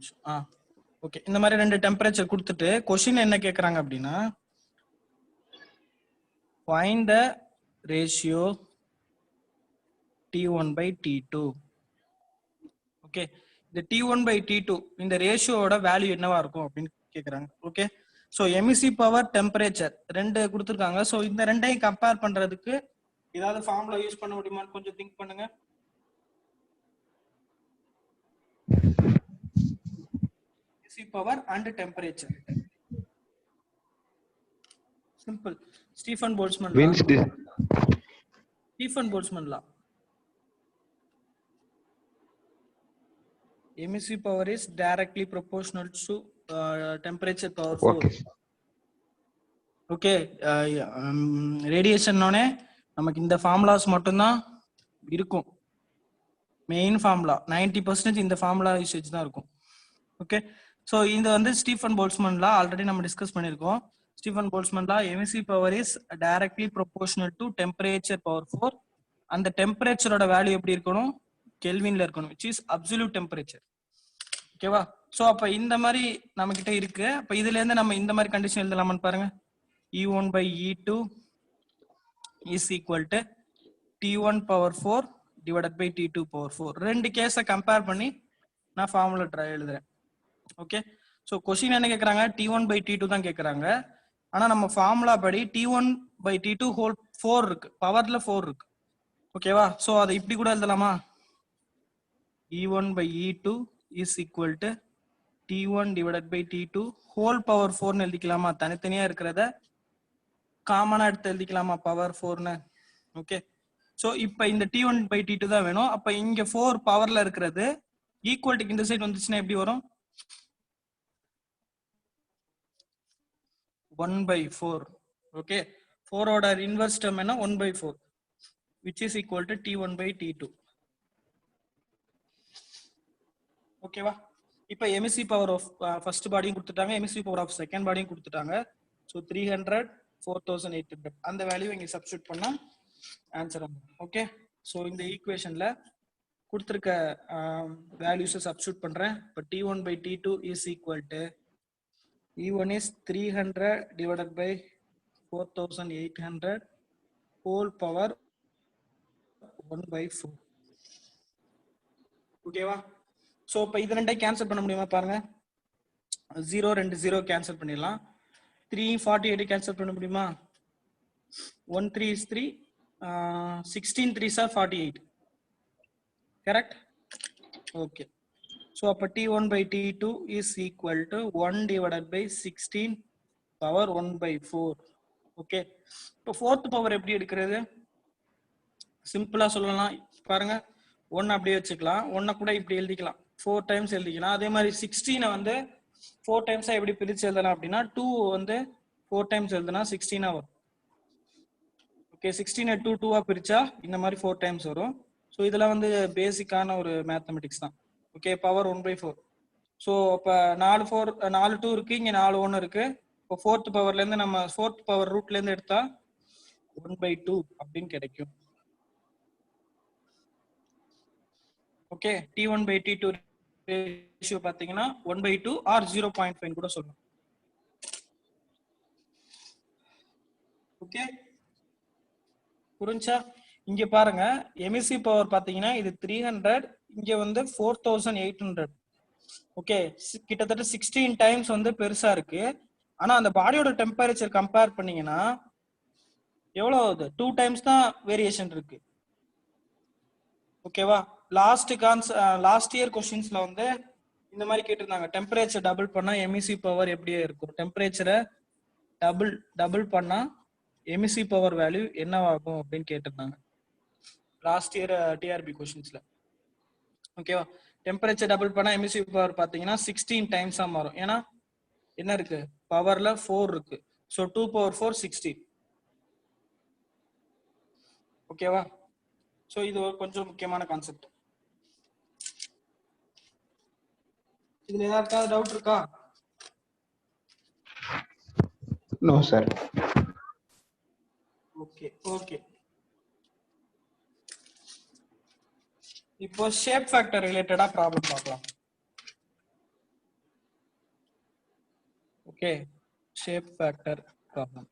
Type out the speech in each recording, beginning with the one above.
நிமிஷம். ஓகே, இந்த மாதிரி 2 டெம்பரேச்சர் கொடுத்துட்டு கொஸ்டின் என்ன கேக்குறாங்க அப்படின்னா, find the ratio T1 by T2. Okay, இந்த T1 by T2 இந்த ரேஷியோட வேல்யூ என்னவா இருக்கும் அப்படின்னு கேக்குறாங்க. Okay, so emissive power temperature 2 கொடுத்துருக்காங்க. சோ இந்த ரெண்டையும் கம்பேர் பண்றதுக்கு ஏதாவது ஃபார்முலா யூஸ் பண்ண முடியுமான்னு கொஞ்சம் திங்க் பண்ணுங்க. Emissive power and temperature. Simple. Stephen Boltzmann law. Stephen Boltzmann law. Emissive power is directly proportional to temperature power 4. Okay. Radiation நோனே நமக்கு இந்த ஃபார்முலாஸ் மட்டும் தான் இருக்கும். மெயின் ஃபார்முலா 90% இந்த ஃபார்முலா யூசேஜ் தான் இருக்கும். ஓகே, சோ இந்த வந்து ஸ்டீஃபன் போல்ட்ஸ்மேன் லா ஆல்ரெடி நம்ம டிஸ்கஸ் பண்ணிருக்கோம். Stephen Boltzmann law emissive power is directly proportional to temperature power 4. அந்த டெம்பரேச்சரோட வேல்யூ எப்படி இருக்கணும்? கெல்வின்ல இருக்கணும், which is absolute temperature. ஓகேவா? சோ அப்ப இந்த மாதிரி நம்ம கிட்ட இருக்கு. அப்ப இதுல இருந்து நம்ம இந்த மாதிரி கண்டிஷன் எழுதலாமான்னு பாருங்க. E1 by E2 is equal to T1 power 4 divided by T2 power 4. ரெண்டு கேஸை கம்பேர் பண்ணி நான் ஃபார்முலா ட்ரை எழுதுறேன். ஓகே, சோ கொஸ்டின் என்ன கேக்குறாங்க? T1 by T2 தான் கேக்குறாங்க. ஆனா நம்ம ஃபார்முலா படி T1 by T2 ஹோல் 4 இருக்கு, பவர்ல 4 இருக்கு. ஓகேவா? சோ அதை இப்படி கூட எழுதலாமா? E1 by E2 is equal to T1 divided by T2 whole power 4 னு எழுதிக்கலாமா? தனித்தனியா இருக்கிறத காமனா எடுத்து எழுதிக்கலாமா பவர் 4 னு? ஓகே, சோ இப்போ இந்த T1 by T2 தான் வேணும். அப்ப இங்க 4 பவர்ல இருக்கிறது ஈக்குவல் இந்த சைடு வந்துச்சுன்னா எப்படி வரும்? 1 by 4. ஓகே, 4 ஓட இன்வெர்ஸ் டேர்ம் என்ன? 1 by 4, which is equal to T1 by T2. ஓகேவா? இப்போ எமிசிவ் பவர் ஆஃப் ஃபர்ஸ்ட் பாடியும் கொடுத்துட்டாங்க, எமிசிவ் பவர் ஆஃப் செகண்ட் பாடியும் கொடுத்துட்டாங்க. ஸோ 300 4800 அந்த வேல்யூ இங்க சப்ஸ்டிட்யூட் பண்ணா ஆன்சர் ஆகும். ஓகே, ஸோ இந்த ஈக்குவேஷன்ல கொடுத்துருக்க வேல்யூஸை சப்ஸ்டிட்யூட் பண்றேன். இப்போ T1 by T2 is equal to E1 is 300 divided by 4800 whole power 1 by 4. ஓகேவா? சோ இப்போ இது ரெண்டையும் கேன்சல் பண்ண முடியுமா பாருங்க. 0 2 0 கேன்சல் பண்ணிடலாம். 348 கேன்சல் பண்ண முடியுமா? 1 3 is 3, 16 3s are 48. Correct? Okay, so அப்ப T1 by T2 is equal to 1 divided by 16 power 1 by 4. Okay, இப்போ fourth பவர் எப்படி எடுக்கிறது? சிம்பிளா சொல்லலாம் பாருங்க. 1 அப்படியே வச்சுக்கலாம், 1 கூட இப்படி எழுதிக்கலாம், 4 டைம்ஸ் எழுதிக்கலாம். அதே மாதிரி 16 வந்து 4 டைம்ஸா எப்படி பிரிச்சு எழுதலாம் அப்படின்னா 2 வந்து 4 டைம்ஸ் எழுதுனா 16 வரும். ஓகே, 16 2 2 பிரிச்சா இந்த மாதிரி 4 டைம்ஸ் வரும். ஸோ இதெல்லாம் வந்து பேசிக்கான ஒரு மேத்தமெட்டிக்ஸ் தான். Okay, power 1 by 4. ஸோ இப்போ 4 2 இருக்கு, இங்க 4 1 இருக்கு. இப்போ ஃபோர்த் பவர்ல இருந்து நம்ம ஃபோர்த் பவர் ரூட்ல இருந்து எடுத்தா 1 by 2 அப்படின்னு கிடைக்கும். Okay, T1 by T2 ratio பாத்தீங்கன்னா 1 by 2 ஆர் 0.5 கூட சொல்லலாம். ஓகே, புரிஞ்சா? இங்க பாருங்க, எமிசிவ் பவர் பாத்தீங்கன்னா இது 300, இங்க வந்து 4800. ஓகே, கிட்டத்தட்ட 16 டைம்ஸ் வந்து பெருசா இருக்கு. ஆனா அந்த பாடியோட டெம்பரேச்சர் கம்பேர் பண்ணீங்கன்னா எவ்வளவு ஆகுது? 2 டைம்ஸ் தான் வேரியேஷன் இருக்கு. ஓகேவா? லாஸ்ட் இயர் கொஸ்டின்ஸ்ல வந்து இந்த மாதிரி கேட்டிருந்தாங்க, டெம்பரேச்சர் டபுள் பண்ணா எமிசிவ் பவர் எப்படியே இருக்கும், டெம்பரேச்சரை டபுள் பண்ணா எமிசிவ் பவர் வேல்யூ என்னவாகும் அப்படின்னு கேட்டிருந்தாங்க லாஸ்ட் இயர் டிஆர்பி கொஸ்டின்ஸ்ல. ஓகேவா? டெம்பரேச்சர் டபுள் பண்ணா எமிசிவ் பவர் பாத்தீங்கன்னா 16 டைம்ஸா மாறும். ஏன்னா என்ன இருக்கு? பவர்ல 4 இருக்கு. So 2 power 4 16. ஓகேவா? ஸோ இது ஒரு கொஞ்சம் முக்கியமான கான்செப்ட். இதுல ஏதாவது டவுட் இருக்கா? No sir. ஓகே ஓகே, இப்போ ஷேப் ஃபேக்டர் ரிலேட்டடா ப்ராப்ளம் பார்க்கலாம். Okay, shape factor problem.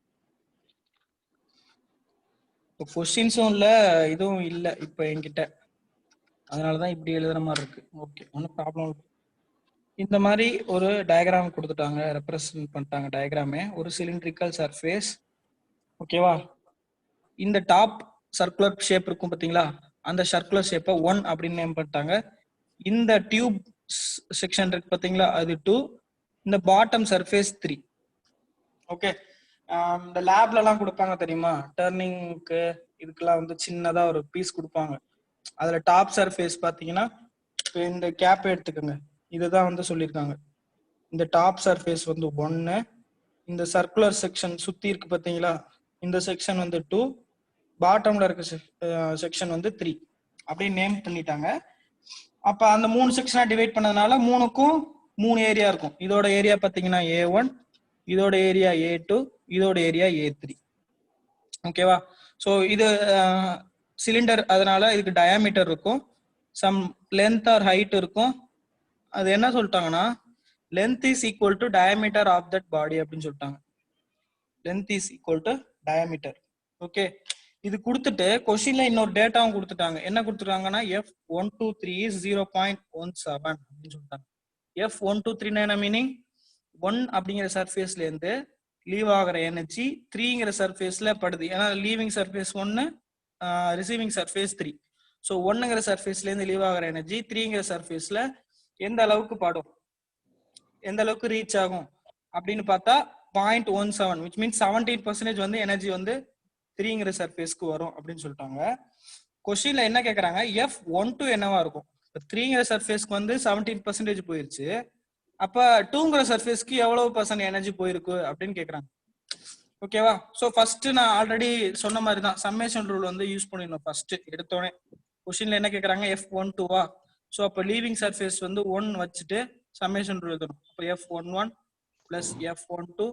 இப்போ கொஸ்டின்ஸும் இல்லை, இதுவும் இல்லை இப்போ என்கிட்ட, அதனாலதான் இப்படி எழுதுற மாதிரி இருக்கு. ஓகே, ஒன்றும் ப்ராப்ளம் இல்லை. இந்த மாதிரி ஒரு டயக்ராம் கொடுத்துட்டாங்க, ரெப்ரசன்ட் பண்ணிட்டாங்க டயக்ராமே, ஒரு சிலிண்ட்ரிக்கல் சர்ஃபேஸ். ஓகேவா? இந்த டாப் சர்க்குலர் ஷேப் இருக்கும் பாத்தீங்களா, அந்த சர்க்குலர் ஷேப்பை 1 அப்படின்னு நேம் பண்ணிட்டாங்க. இந்த டியூப் செக்ஷன் இருக்கு பாத்தீங்களா, அது 2. இந்த பாட்டம் சர்ஃபேஸ் 3. ஓகே, இந்த லேப்ல எல்லாம் கொடுப்பாங்க தெரியுமா, டர்னிங்க்கு இதுக்கெல்லாம் வந்து சின்னதா ஒரு பீஸ் கொடுப்பாங்க. அதுல டாப் சர்ஃபேஸ் பாத்தீங்கன்னா, இந்த கேப் எடுத்துக்கோங்க, இதுதான் வந்து சொல்லியிருக்காங்க. இந்த டாப் சர்ஃபேஸ் வந்து 1, இந்த சர்க்குலர் செக்ஷன் சுத்தி இருக்கு பாத்தீங்களா, இந்த செக்ஷன் வந்து 2, பாட்டம்ல இருக்க செக்ஷன் வந்து 3 அப்படியே நேம் பண்ணிட்டாங்க. அப்ப அந்த 3 செக்ஷனா டிவைட் பண்ணதுனால 3க்கும் 3 ஏரியா இருக்கும். இதோட ஏரியா பாத்தீங்கன்னா A1, இதோட ஏரியா A2, இதோட ஏரியா A3. ஓகேவா? ஸோ இது சிலிண்டர், அதனால இதுக்கு டயாமீட்டர் இருக்கும், சம் லென்த் ஆர் ஹைட் இருக்கும். அது என்ன சொல்லிட்டாங்கன்னா, length is equal to diameter of that body அப்படின்னு சொல்லிட்டாங்க. Length is equal to diameter. Okay, இது கொடுத்துட்டு கொஸ்டின்ல இன்னொரு டேட்டாவும் கொடுத்துட்டாங்க. என்ன கொடுத்துட்டாங்கன்னா, F123 is 0.17 அப்படின்னு சொல்லிட்டாங்க. F123 என்ன மீனிங், 1 அப்படிங்கிற சர்ஃபேஸ்ல இருந்து லீவ் ஆகிற எனர்ஜி 3ங்கிற சர்ஃபேஸ்ல படுது. ஏன்னா leaving surface 1, receiving surface 3. So 1ங்கிற சர்ஃபேஸ்ல இருந்து லீவ் ஆகிற எனர்ஜி 3ங்கிற சர்ஃபேஸ்ல எந்த அளவுக்கு படும், எந்த அளவுக்கு ரீச் ஆகும் அப்படின்னு பார்த்தா 0.17, which means 17% வந்து எனர்ஜி வந்து 3ங்கிற சர்ஃபேஸ்க்கு வரும் அப்படின்னு சொல்லிட்டாங்க. கொஸ்டின்ல என்ன கேட்கறாங்க, F12 என்னவா இருக்கும்? 3ங்கிற சர்ஃபேஸ்க்கு வந்து 17% போயிருச்சு, அப்ப 2ங்கிற சர்ஃபேஸ்க்கு எவ்வளவு பர்சன்ட் எனர்ஜி போயிருக்கு அப்படின்னு கேட்கறாங்க. ஓகேவா? ஸோ ஃபர்ஸ்ட் நான் ஆல்ரெடி சொன்ன மாதிரி தான் சம்மேஷன் ரூல் வந்து யூஸ் பண்ணிடணும். ஃபர்ஸ்ட் எடுத்தோடனே கொஸ்டின்ல என்ன கேட்கறாங்க, F12வா? ஸோ அப்போ லீவிங் சர்ஃபேஸ் வந்து 1 வச்சுட்டு சம்மேஷன் ரூல் எழுதணும். அப்போ F11 plus F12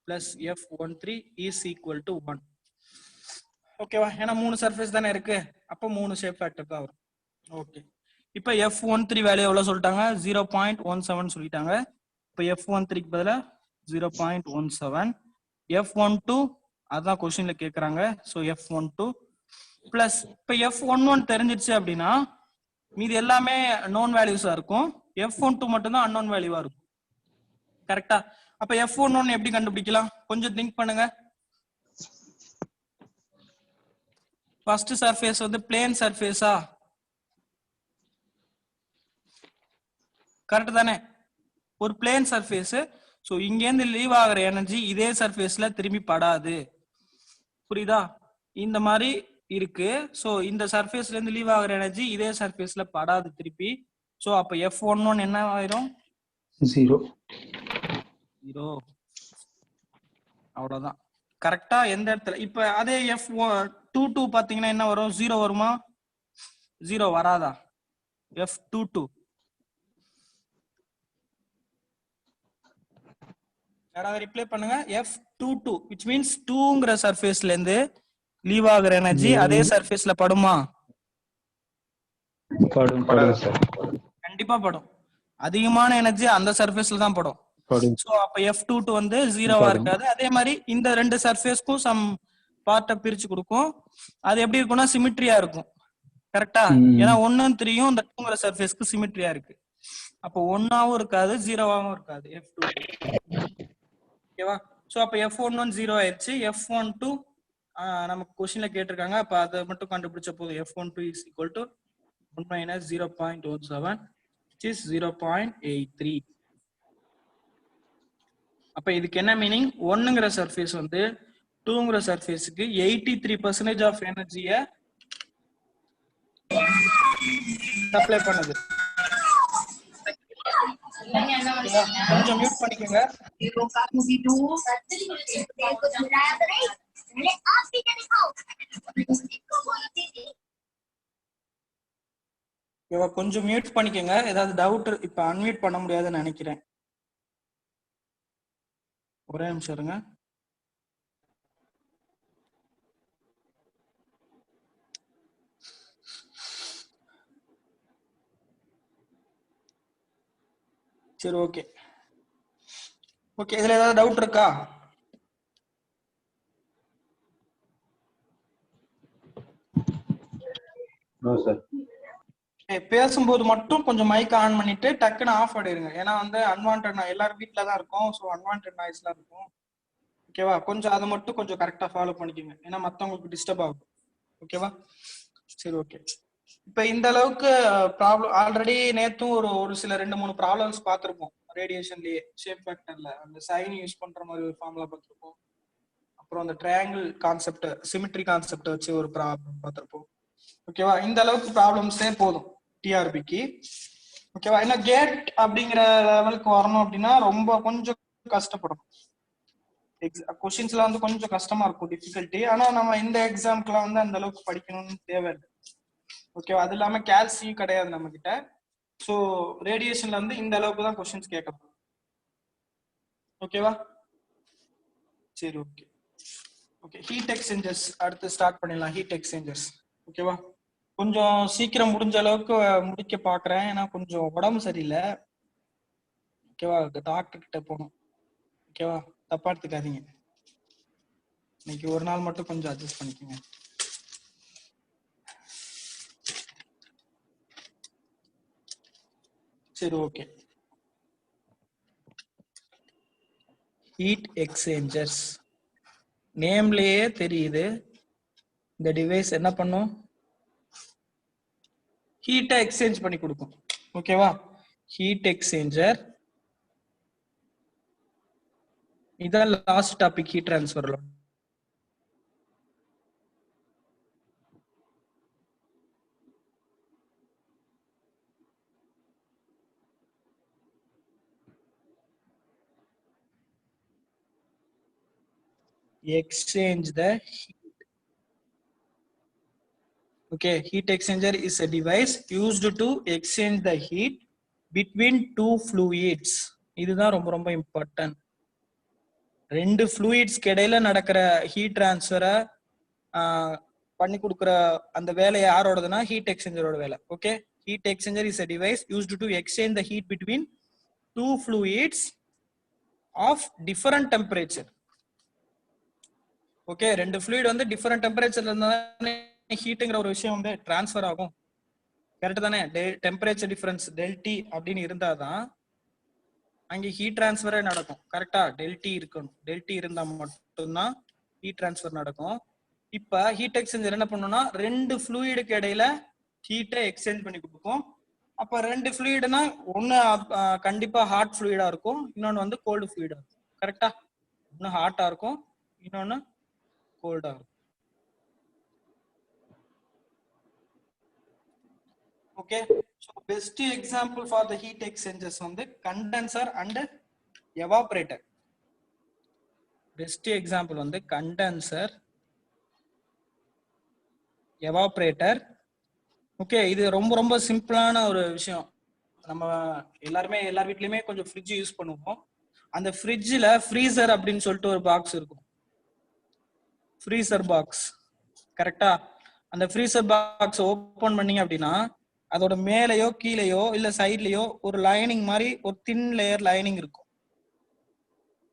plus F13 is equal to 1. ஓகேவா? ஏன்னா 3 சர்ஃபேஸ் தானே இருக்கு, அப்போ 3 ஷேப் ஃபேக்டர் தான் வரும். ஓகே, இப்போ F13 வேல்யூ எவ்வளவு சொல்லிட்டாங்க, 0.17 சொல்லிட்டாங்க. இப்போ F13க்கு பதிலா 0.17. F12 அதான் கொஸ்டின்ல கேக்குறாங்க. ஸோ F12 பிளஸ் இப்போ F11 தெரிஞ்சிருச்சு அப்படின்னா மீது எல்லாமே நோன் வேல்யூஸா இருக்கும், F12 மட்டும் தான் அன்னோன் வேல்யூவா இருக்கும். கரெக்டா? அப்ப F11 எப்படி கண்டுபிடிக்கலாம், கொஞ்சம் திங்க் பண்ணுங்க. ஃபர்ஸ்ட் சர்ஃபேஸ் வந்து பிளேன் சர்ஃபேஸா? கரெக்ட் தானே? ஒரு பிளேன் சர்ஃபேஸ். ஸோ இங்கேருந்து லீவ் ஆகிற எனர்ஜி இதே சர்ஃபேஸ்ல திரும்பி படாது. புரியுதா? இந்த மாதிரி இருக்கு. ஸோ இந்த சர்ஃபேஸ்ல இருந்து லீவ் ஆகிற எனர்ஜி இதே சர்ஃபேஸ்ல படாது திருப்பி. ஸோ அப்ப F11 என்ன ஆயிரும், 0. அவ்வளவுதான். கரெக்டா? எந்த இடத்துல இப்ப அதே F22 பாத்தீங்கன்னா என்ன வரும், 0 வருமா? 0 வராதா? F22 யாராவது ரிப்ளை பண்ணுங்க. F22 which means 2ங்கிற சர்ஃபேஸ்ல இருந்து லீவ் ஆகுற எனர்ஜி அதே சர்ஃபேஸ்ல படுமா? படும் சார். கண்டிப்பா படும். அதிகமான எனர்ஜி அந்த சர்ஃபேஸ்ல தான் படும். சோ அப்ப F22 வந்து 0வா இருக்காது. அதே மாதிரி இந்த ரெண்டு சர்ஃபேஸ்க்கும் சம் பார்ட்ட பிரிச்சு கொடுக்கும். அது எப்படி இருக்கும்னா சிமிட்ரியா இருக்கும். கரெக்டா? ஏன்னா 1 3 இந்த 2ங்கிற சர்ஃபேஸ்க்கு சிமிட்ரியா இருக்கு. அப்போ 1ஆவும் இருக்காது 0வாவும் இருக்காது F22. ஓகேவா? சோ அப்ப F11 0 ஆயிடுச்சு. F12 நமக்கு क्वेश्चनல கேட்டிருக்காங்க. அப்ப அதை மட்டும் கண்டுபிடிச்ச போதும். F12 is equal to 1 minus 0.17 which is 0.83. அப்ப இதுக்கு என்ன மீனிங், 1ங்கிற சர்ஃபேஸ் வந்து 2ங்கிற சர்ஃபேஸ்க்கு 83% ஆஃப் எனர்ஜியை சப்ளை பண்ணுது. கொஞ்சம் மியூட் பண்ணிக்கோங்க. கொஞ்சம் மியூட் பண்ணிக்கோங்க. ஏதாவது டவுட், இப்ப அன்மியூட் பண்ண முடியாதுன்னு நினைக்கிறேன். ஒரே நிமிஷம் இருங்க. சரி, ஓகே ஓகே, இதுல ஏதாவது டவுட் இருக்கா? No sir. பேசும்போது மட்டும் கொஞ்சம் மைக் ஆன் பண்ணிட்டு டக்குன்னு ஆஃப் பண்ணிடுங்க. ஏன்னா வந்து அன்வான்ட் எல்லாரும் வீட்ல தான் இருக்கும். ஸோ அன்வான்ட் நாய்ஸ்லாம் இருக்கும். ஓகேவா? கொஞ்சம் அதை மட்டும் கொஞ்சம் கரெக்டா ஃபாலோ பண்ணிக்கோங்க. ஏன்னா மத்தவங்களுக்கு டிஸ்டர்ப் ஆகும். ஓகேவா? சரி, ஓகே. இப்ப இந்த அளவுக்கு ப்ராப்ளம் ஆல்ரெடி நேத்தும் ஒரு சில 2-3 ப்ராப்ளம்ஸ் பார்த்திருப்போம். ரேடியேஷன்லயே ஷேப் ஃபேக்டர்ல அந்த சைன் யூஸ் பண்ற மாதிரி ஒரு ஃபார்முலா பார்த்திருப்போம். அப்புறம் அந்த ட்ரையாங்கிள் கான்செப்ட், சிமெட்ரி கான்செப்ட் வச்சு ஒரு ப்ராப்ளம் பார்த்திருப்போம். ஓகேவா? இந்த அளவுக்கு ப்ராப்ளம்ஸே போதும் டிஆர்பிக்கு. ஓகேவா? ஏன்னா கேட் அப்படிங்கிற லெவலுக்கு வரணும் அப்படின்னா ரொம்ப கொஞ்சம் கஷ்டப்படணும். கொஸ்டின்ஸ்லாம் வந்து கொஞ்சம் கஷ்டமா இருக்கும், டிஃபிகல்ட்டி. ஆனா நம்ம இந்த எக்ஸாம்க்குலாம் வந்து அந்த அளவுக்கு படிக்கணும்னு தேவையில்லை. ஓகேவா? அது இல்லாம கேல்சியும் கிடையாது நம்ம கிட்ட. ஸோ ரேடியேஷன்ல வந்து இந்த அளவுக்கு தான் கொஸ்டின்ஸ் கேட்கணும். ஓகேவா? சரி, ஓகே. ஓகே, ஹீட் எக்ஸ்சேஞ்சர்ஸ் அடுத்து ஸ்டார்ட் பண்ணிடலாம். ஹீட் எக்ஸ்சேஞ்சர்ஸ் ஓகேவா? கொஞ்சம் சீக்கிரம் முடிஞ்ச அளவுக்கு முடிக்க பாக்குறேன். ஏன்னா கொஞ்சம் உடம்பு சரியில்லை. ஓகேவா? டாக்டர் கிட்ட போகணும். ஓகேவா? தப்பா எடுத்துக்காதீங்க. இன்னைக்கு ஒரு நாள் மட்டும் கொஞ்சம் அட்ஜஸ்ட் பண்ணிக்கோங்க. சரி, ஓகே. ஹீட் எக்ஸ்சேஞ்சர்ஸ் நேம்லயே தெரியுது. இந்த டிவைஸ் என்ன பண்ணும்? ஹீட்டை எக்ஸ்சேஞ்ச் பண்ணி கொடுக்கும். ஓகேவா? Heat exchanger. இதான் லாஸ்ட் டாபிக், ஹீட் டிரான்ஸ்ஃபர்ல. Exchange the heat. Okay, heat exchanger is a device used to exchange the heat between two fluids. இதுதான் ரொம்ப ரொம்ப இம்பார்ட்டன்ட். ரெண்டு ஃப்ளூயிட்ஸ்க்கு இடையில நடக்கிற ஹீட் டிரான்ஸ்ஃபரை பண்ணி கொடுக்குற அந்த வேலை யாரோடதுன்னா ஹீட் எக்ஸ்சேஞ்சரோட வேலை. Okay, heat exchanger is a device used to exchange the heat between two fluids of different temperature. Okay, ரெண்டு ஃப்ளூயிட் வந்து டிஃபரெண்ட் டெம்பரேச்சர்ல இருந்தா ஹீட்டுங்கிற ஒரு விஷயம் வந்து டிரான்ஸ்ஃபர் ஆகும். கரெக்ட் தானே? டெம்பரேச்சர் டிஃபரன்ஸ் டெல்டி அப்படின்னு இருந்தாதான் அங்கே ஹீட் டிரான்ஸ்ஃபரே நடக்கும். கரெக்டா? டெல்டி இருக்கணும். டெல்டி இருந்தா மட்டும்தான் ஹீட் டிரான்ஸ்ஃபர் நடக்கும். இப்ப ஹீட் எக்ஸ்சேஞ்சர் என்ன பண்ணும்னா ரெண்டு ஃப்ளூயிடுக்கு இடையில ஹீட்டை எக்ஸ்சேஞ்ச் பண்ணி கொடுக்கும். அப்ப ரெண்டு ஃப்ளூயிடுனா ஒன்னு கண்டிப்பா ஹாட் ஃப்ளூயிடா இருக்கும், இன்னொன்னு வந்து கோல்டு ஃப்ளூயிடா இருக்கும். கரெக்டா? இன்னும் ஹாட்டா இருக்கும், இன்னொன்னு கோல்டா இருக்கும். Okay, so best example for the heat exchangers வந்து condenser and evaporator. best example வந்து condenser, evaporator. ஓகே, இது ரொம்ப ரொம்ப சிம்பிளான ஒரு விஷயம். நம்ம எல்லாருமே எல்லார் வீட்லயுமே கொஞ்சம் ஃப்ரிட்ஜ் யூஸ் பண்ணுவோம். அந்த ஃப்ரிட்ஜ்ல ஃப்ரீசர் அப்படின்னு சொல்லிட்டு ஒரு பாக்ஸ் இருக்கும். Freezer box. கரெக்டா? அந்த ஃப்ரீசர் பாக்ஸ் ஓபன் பண்ணீங்க அப்படின்னா அதோட மேலேயோ கீழேயோ இல்ல சைட்லயோ ஒரு லைனிங் மாதிரி ஒரு தின் லேயர் லைனிங் இருக்கும்.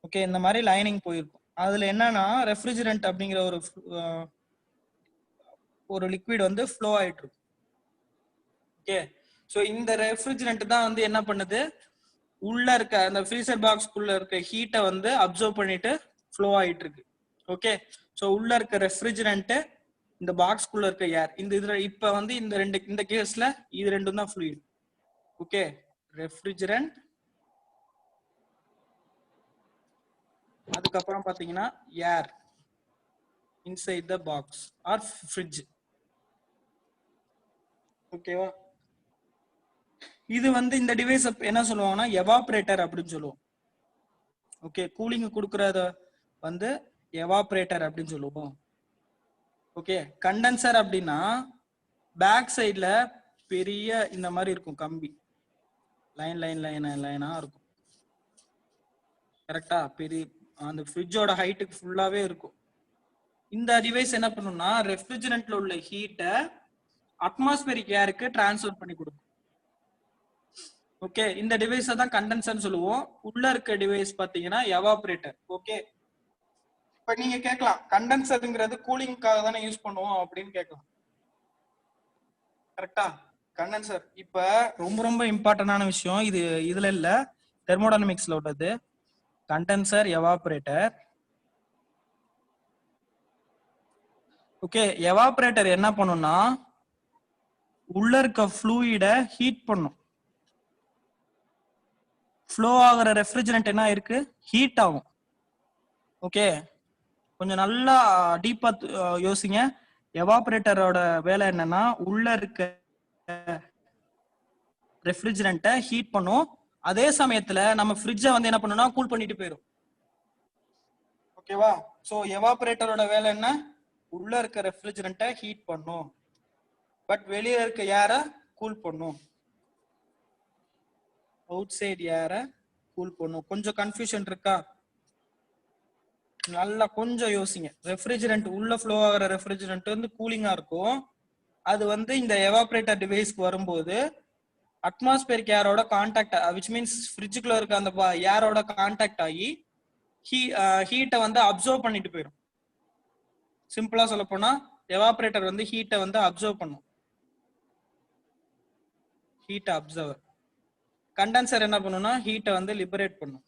ஓகே, இந்த மாதிரி லைனிங் போயிருக்கும். அதுல என்னன்னா ரெஃப்ரிஜரண்ட் அப்படிங்கிற ஒரு லிக்விட் வந்து ஃப்ளோ ஆயிட்டு இருக்கும். ஓகே, ஸோ இந்த ரெஃப்ரிஜரண்ட் தான் வந்து என்ன பண்ணுது, உள்ள இருக்க அந்த ஃப்ரீசர் பாக்ஸ்க்குள்ள இருக்க ஹீட்டை வந்து அப்சர்வ் பண்ணிட்டு ஃப்ளோ ஆயிட்டு இருக்கு. ஓகே, ஸோ உள்ள இருக்க ரெஃப்ரிஜரண்ட் இந்த பாக்ஸ்க்குள்ள இருக்க ஏர், இந்த இதுல இப்ப வந்து இந்த கேஸ்ல இது ரெண்டும் தான் ஃப்ளூயிட். ஓகே, ரெஃப்ரிஜரண்ட், அதுக்கப்புறம் பாத்தீங்கன்னா air inside the box or fridge. ஓகேவா? இது வந்து இந்த டிவைஸ் என்ன சொல்லுவாங்கன்னா எவாபரேட்டர் அப்படின்னு சொல்லுவோம். ஓகே, கூலிங் கொடுக்கறத வந்து எவாபரேட்டர் அப்படின்னு சொல்லுவோம். ஓகே, கண்டென்சர் அப்படின்னா பேக் சைட்ல பெரிய இந்த மாதிரி இருக்கும் கம்பி, லைனா இருக்கும். கரெக்டா? பெரிய அந்த ஃப்ரிட்ஜோட ஹைட்டுக்கு ஃபுல்லாவே இருக்கும். இந்த டிவைஸ் என்ன பண்ணும்னா ரெஃப்ரிஜரண்ட்ல உள்ள ஹீட்டை அட்மாஸ்பியரிக் ஏருக்கு டிரான்ஸ்ஃபர் பண்ணி கொடுக்கும். ஓகே, இந்த டிவைஸை தான் கண்டென்சர்னு சொல்லுவோம். உள்ள இருக்க டிவைஸ் பாத்தீங்கன்னா எவாபரேட்டர். ஓகே, இப்ப நீங்க கேட்கலாம் கண்டென்சர்ங்கிறது கூலிங்காக தானே யூஸ் பண்ணுவோம் அப்படின்னு கேட்கலாம். கரெக்டா? கண்டென்சர் இப்ப ரொம்ப ரொம்ப இம்பார்ட்டன்டான விஷயம் இது. இதுல இல்ல, தெர்மோடைனமிக்ஸ்ல உள்ளது. Condenser, evaporator. ஓகே, எவாபரேட்டர் என்ன பண்ணும்னா உள்ள இருக்க ஃப்ளூயிட ஹீட் பண்ணும். ஃப்ளோ ஆகிற ரெஃப்ரிஜரண்ட் என்ன இருக்கு, ஹீட் ஆகும். ஓகே, கொஞ்சம் நல்லா டீப்பா யோசிங்க. எவாபரேட்டரோட வேலை என்னன்னா உள்ள இருக்க ரெஃப்ரிஜரண்ட்டை ஹீட் பண்ணும். அதே சமயத்துல நம்ம ஃப்ரிட்ஜை வந்து என்ன பண்ணணும்னா கூல் பண்ணிட்டு போயிடும். ஓகேவா? சோ எவாபரேட்டரோட வேலை என்ன, உள்ள இருக்க ரெஃப்ரிஜரண்ட்டை ஹீட் பண்ணும், பட் வெளியே இருக்க ஏரை கூல் பண்ணும். அவுட் சைட் ஏரை கூல் பண்ணும். கொஞ்சம் கன்ஃபியூஷன் இருக்கா? நல்லா கொஞ்சம் யோசிங்க. ரெஃப்ரிஜரண்ட் உள்ள ஃப்ளோ ஆகிற ரெஃப்ரிஜரண்ட் வந்து கூலிங்கா இருக்கும். அது வந்து இந்த எவாபரேட்டர் டிவைஸ்க்கு வரும்போது அட்மாஸ்பியரிக் ஏரோட கான்டாக்ட், விச் மீன்ஸ் ஃப்ரிட்ஜுக்குள்ள இருக்க அந்த ஏரோட கான்டாக்ட் ஆகி ஹீட்டை வந்து அப்சர்வ் பண்ணிட்டு போயிடும். சிம்பிளா சொல்ல போனா எவாபரேட்டர் வந்து ஹீட்டை வந்து அப்சர்வ் பண்ணும். Heat observer. கண்டென்சர் என்ன பண்ணும்னா ஹீட்டை வந்து லிபரேட் பண்ணும்.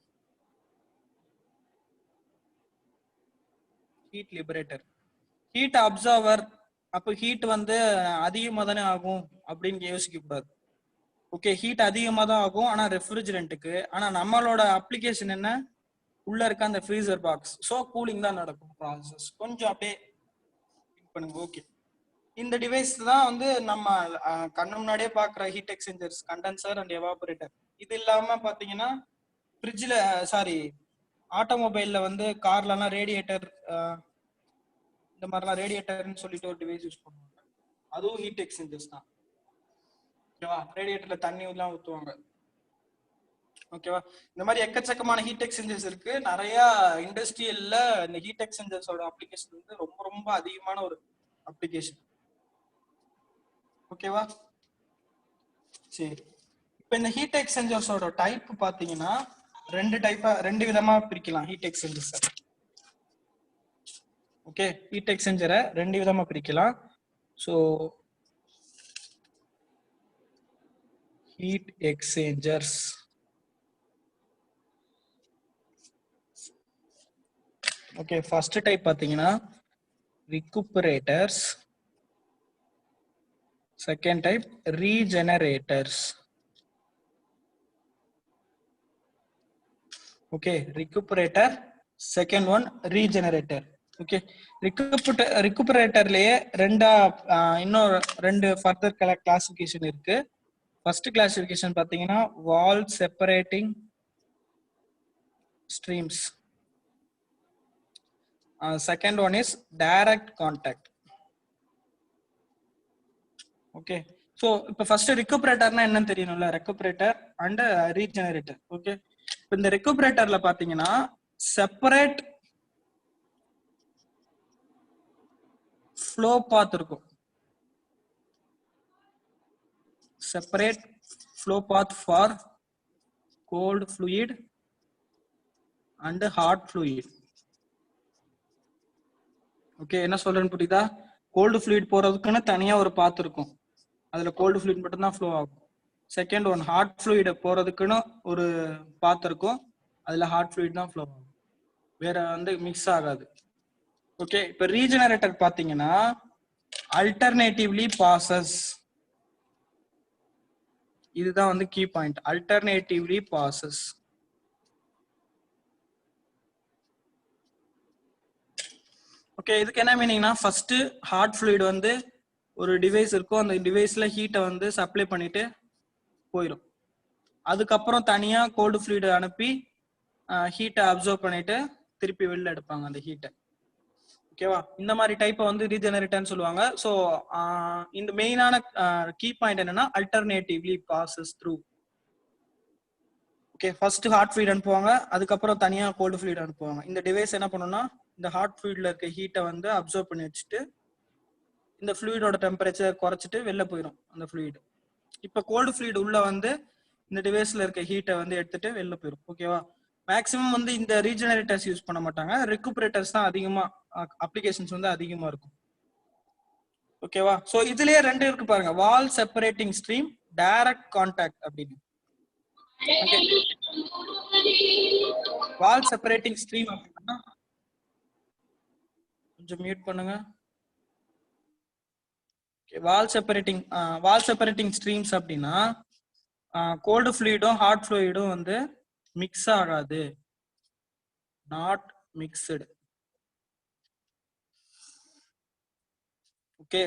Heat liberator. Heat observer. அப்போ ஹீட் வந்து அதிகமா தானே ஆகும் அப்படின்னு யோசிக்க கூடாது. ஓகே, ஹீட் அதிகமா தான் ஆகும் ஆனா ரெஃப்ரிஜரண்ட்டுக்கு. ஆனா நம்மளோட அப்ளிகேஷன் என்ன, உள்ள இருக்க அந்த ஃப்ரீசர் பாக்ஸ். சோ கூலிங் தான் நடக்கும் ப்ராசஸ். கொஞ்சம் அப்படியே பண்ணுங்க. ஓகே, இந்த டிவைஸ் தான் வந்து நம்ம கண்ணு முன்னாடியே பாக்குற heat exchangers, condenser and evaporator. இது இல்லாம பாத்தீங்கன்னா ஃப்ரிட்ஜ்ல, சாரி ஆட்டோமொபைல்ல வந்து கார்லலாம் ரேடியேட்டர், இந்த மாதிரிலாம் ரேடியேட்டர்னு சொல்லிட்டு ஒரு டிவைஸ் யூஸ் பண்ணுவாங்க. அதுவும் ஹீட் எக்ஸ்சேஞ்சர்ஸ் தான். ஓகேவா? ரேடியேட்டர்ல தண்ணி எல்லாம் ஊத்துவாங்க. ஓகேவா? இந்த மாதிரி எக்கச்சக்கமான ஹீட் எக்ஸ்சேஞ்சர்ஸ் இருக்கு. நிறைய இண்டஸ்ட்ரியல்ல இந்த ஹீட் எக்ஸ்சேஞ்சர்ஸோட அப்ளிகேஷன் வந்து ரொம்ப ரொம்ப அதிகமான ஒரு அப்ளிகேஷன். ஓகேவா? சரி, இப்போ இந்த ஹீட் எக்ஸ்சேஞ்சர்ஸோட டைப் பாத்தீங்கன்னா ரெண்டு விதமா பிரிக்கலாம் ஹீட் எக்ஸ்சேஞ்சர்ஸ். ஓகே, ஹீட் எக்ஸ்சேஞ்சரை ரெண்டு விதமா பிரிக்கலாம். So heat exchangers, okay, first type பாத்தீங்கன்னா recuperators. Second type regenerators. Okay, recuperator, second one regenerator. Okay, ரிகுப்பரேட்டர்லயே இன்னொரு ரெண்டு ஃபர்தர் கிளாசிபிகேஷன் இருக்கு. ஃபர்ஸ்ட் கிளாசிபிகேஷன் பாத்தீங்கன்னா wall separating streams. Second one is direct contact. Okay, so இப்போ ஃபர்ஸ்ட் ரெக்குபரேட்டர்னா என்னன்னு தெரியணும்ல, ரெக்குபரேட்டர் அண்ட் ரீஜெனரேட்டர். ஓகே, இப்போ இந்த ரெக்குபரேட்டர்ல பாத்தீங்கன்னா செப்பரேட் ஃப்ளோ பாத் இருக்கும். Separate flow path for cold fluid and hot fluid. Okay, என்ன சொல்றேன்னு புரியுதா? கோல்டு ஃப்ளூயிட் போறதுக்குன்னு தனியா ஒரு பாத் இருக்கும், அதுல கோல்டு ஃப்ளூயிட் மட்டும் தான் ஃப்ளோ ஆகும். செகண்ட் ஒன் ஹாட் ஃப்ளூயிட் போறதுக்குன்னு ஒரு பாத் இருக்கும், அதுல ஹாட் ஃப்ளூயிட் தான் ஃப்ளோ ஆகும், வேற வந்து மிக்ஸ் ஆகாது. ஓகே, இப்ப ரீஜெனரேட்டர் பாத்தீங்கன்னா அல்டர்னேட்டிவ்லி பாசஸ். இதுதான் வந்து கீ பாயிண்ட், அல்டர்னேட்டிவ்லி பாசஸ். ஓகே, இதுக்கு என்ன மீனிங்னா ஃபர்ஸ்ட் ஹாட் ஃப்ளூயிட் வந்து ஒரு டிவைஸ் இருக்கும், அந்த டிவைஸ்ல ஹீட்டை வந்து சப்ளை பண்ணிட்டு போயிடும். அதுக்கப்புறம் தனியா கோல்டு ஃப்ளூயிட் அனுப்பி ஹீட்டை அப்சர்வ் பண்ணிட்டு திருப்பி வெளில எடுப்பாங்க அந்த ஹீட்டை. ஓகேவா? இந்த மாதிரி டைப்பை வந்து ரீஜெனரேட்டர்னு சொல்லுவாங்க. ஸோ இந்த மெயினான கீ பாயிண்ட் என்னன்னா alternatively passes through. Okay, first hot fluid அனுப்புவாங்க, அதுக்கப்புறம் தனியா கோல்டு ஃப்ளூயிட் அனுப்புவாங்க. இந்த டிவைஸ் என்ன பண்ணும்னா இந்த ஹாட் ஃப்ளூயிட்ல இருக்க ஹீட்டை வந்து அப்சர்வ் பண்ணி வச்சுட்டு இந்த ஃப்ளூயிடோட டெம்பரேச்சர் குறைச்சிட்டு வெளில போயிடும் அந்த ஃப்ளூயிட். இப்போ கோல்டு ஃப்ளூயிட் உள்ள வந்து இந்த டிவைஸ்ல இருக்க ஹீட்டை வந்து எடுத்துட்டு வெளில போயிடும். ஓகேவா? மேக்ஸிமம் வந்து இந்த ரீஜெனரேட்டர்ஸ் யூஸ் பண்ண மாட்டாங்க, ரெக்குபரேட்டர்ஸ் தான் அதிகமா அப்ளிகேஷன்ஸ் வந்து அதிகமா இருக்கும். ஓகேவா? சோ இதுலயே ரெண்டு இருக்கு பாருங்க, வால் செப்பரேட்டிங் ஸ்ட்ரீம், டைரக்ட் கான்டாக்ட் அப்படின்னு. வால் செப்பரேட்டிங் ஸ்ட்ரீம் அப்படின்னா கொஞ்சம் மியூட் பண்ணுங்க. வால் செப்பரேட்டிங் ஸ்ட்ரீம்ஸ் அப்படின்னா கோல்டு ஃப்ளூயிடும் ஹாட் ஃப்ளூயிடும் வந்து மிக்ஸ் ஆகாது, நாட் மிக்ஸ்டு. ஓகே,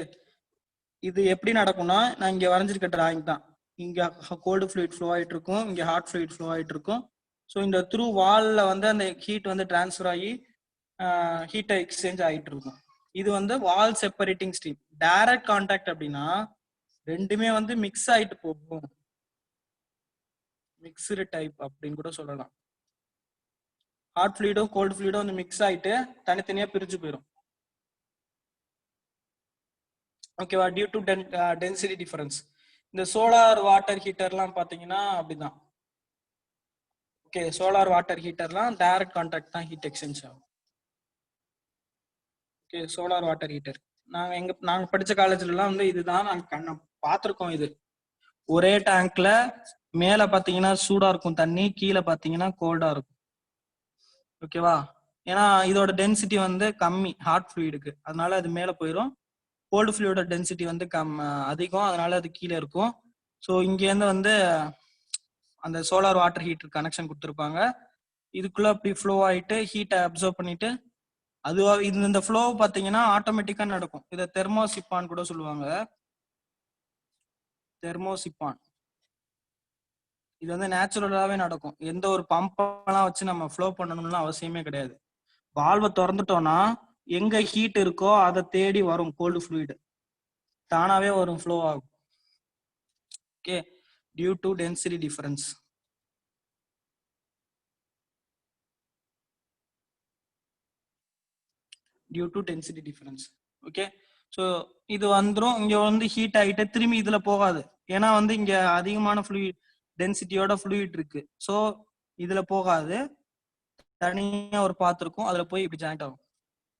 இது எப்படி நடக்கும்னா, நான் இங்க வரைஞ்சிருக்க டிராயிங் தான். இங்க கோல்டு ஃப்ளூயிட் ஃப்ளோ ஆயிட்டு இருக்கும், இங்க ஹாட் ஃப்ளூயிட் ஃப்ளோ ஆயிட்டு இருக்கும். ஸோ இந்த த்ரூ வால்ல வந்து அந்த ஹீட் வந்து டிரான்ஸ்ஃபர் ஆகி ஹீட்டை எக்ஸ்சேஞ்ச் ஆகிட்டு இருக்கும். இது வந்து வால் செப்பரேட்டிங் ஸ்ட்ரீம். டைரக்ட் கான்டாக்ட் அப்படின்னா ரெண்டுமே வந்து மிக்ஸ் ஆயிட்டு போகும், மிக்ஸ்டு டைப் அப்படின்னு கூட சொல்லலாம். ஹாட் ஃப்ளூயிடும் கோல்டு ஃப்ளூயிடும் வந்து மிக்ஸ் ஆயிட்டு தனித்தனியா பிரிஞ்சு போயிடும். ஓகேவா? Due to density difference. இந்த சோலார் வாட்டர் ஹீட்டர்லாம் பாத்தீங்கன்னா அப்படிதான். ஓகே, சோலார் வாட்டர் ஹீட்டர்லாம் டைரக்ட் கான்டாக்ட் தான் ஹீட் எக்ஸ்சேஞ்ச் ஆகும். ஓகே, சோலார் வாட்டர் ஹீட்டர் நாங்க படிச்ச காலேஜ்ல வந்து இதுதான் நாங்க பார்த்திருக்கோம். இது ஒரே டேங்க்ல மேல பாத்தீங்கன்னா சூடா இருக்கும் தண்ணி, கீழே பாத்தீங்கன்னா கோல்டா இருக்கும். ஓகேவா? ஏன்னா இதோட டென்சிட்டி வந்து கம்மி ஹாட் ஃப்ளூயிடுக்கு, அதனால அது மேல போயிடும். கோல்டு ஃப்ளூயிடோட டென்சிட்டி வந்து அதிகம், அதனால அது கீழே இருக்கும். ஸோ இங்கேருந்து வந்து அந்த சோலார் வாட்டர் ஹீட்டர் கனெக்ஷன் கொடுத்துருப்பாங்க. இதுக்குள்ள அப்படி ஃப்ளோ ஆயிட்டு ஹீட்டை அப்சர்வ் பண்ணிட்டு அதுவா இந்த ஃப்ளோ பாத்தீங்கன்னா ஆட்டோமேட்டிக்கா நடக்கும். இதை தெர்மோசிப்பான் கூட சொல்லுவாங்க. தெர்மோசிப்பான் இது வந்து நேச்சுரலாவே நடக்கும். எந்த ஒரு பம்பெல்லாம் வச்சு நம்ம ஃப்ளோ பண்ணணும்னு அவசியமே கிடையாது. வால்வை திறந்துட்டோம்னா எங்க ஹீட் இருக்கோ அதை தேடி வரும் கோல்டு ஃப்ளூயிட், தானாவே வரும், ஃப்ளோ ஆகும். Okay, due to density difference. Due to density difference. Okay, so இது வந்துடும். இங்க வந்து ஹீட் ஆகிட்டு திரும்பி இதுல போகாது, ஏன்னா வந்து இங்க அதிகமான ஃப்ளூயிட் டென்சிட்டியோட ஃப்ளூயிட் இருக்கு. ஸோ இதுல போகாது, தனியா ஒரு பாத்து இருக்கும், அதுல போய் இப்படி ஜாயிண்ட் ஆகும்.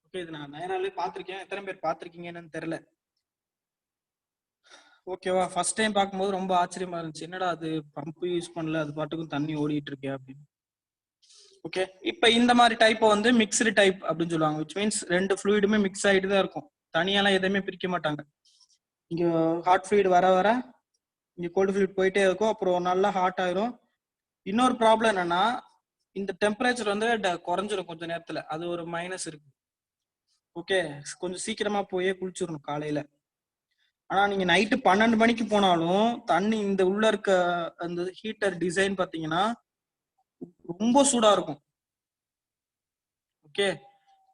ஓகே, இது நான் நேராலே பார்த்திருக்கேன், எத்தனை பேர் பார்த்திருக்கீங்கன்னு தெரியல. ஓகேவா? ஃபர்ஸ்ட் டைம் பார்க்கும்போது ரொம்ப ஆச்சரியமா இருந்துச்சு, என்னடா அது பம்ப் யூஸ் பண்ணல, அது பாட்டுக்கும் தண்ணி ஓடிட்டு இருக்கே அப்படின்னு. ஓகே, இப்போ இந்த மாதிரி டைப்பை வந்து மிக்ஸ்டு டைப் அப்படின்னு சொல்லுவாங்க. விச் மீன்ஸ் ரெண்டு ஃப்ளூயிடுமே மிக்ஸ் ஆகிட்டு தான் இருக்கும், தனியாலாம் எதுவுமே பிரிக்க மாட்டாங்க. இங்க ஹாட் ஃப்ளூயிட் வர வர இங்க கோல்டு ஃப்ளூயிட் போயிட்டே இருக்கும், அப்புறம் நல்லா ஹாட் ஆயிரும். இன்னொரு ப்ராப்ளம் என்னன்னா, இந்த டெம்பரேச்சர் வந்து குறைஞ்சிரும் கொஞ்ச நேரத்துல, அது ஒரு மைனஸ் இருக்கு. ஓகே, கொஞ்சம் சீக்கிரமா போய் குளிச்சிடணும் காலையில. ஆனா நீங்க நைட்டு 12 மணிக்கு போனாலும் தண்ணி இந்த உள்ள இருக்க அந்த ஹீட்டர் டிசைன் பாத்தீங்கன்னா ரொம்ப சூடா இருக்கும். ஓகே,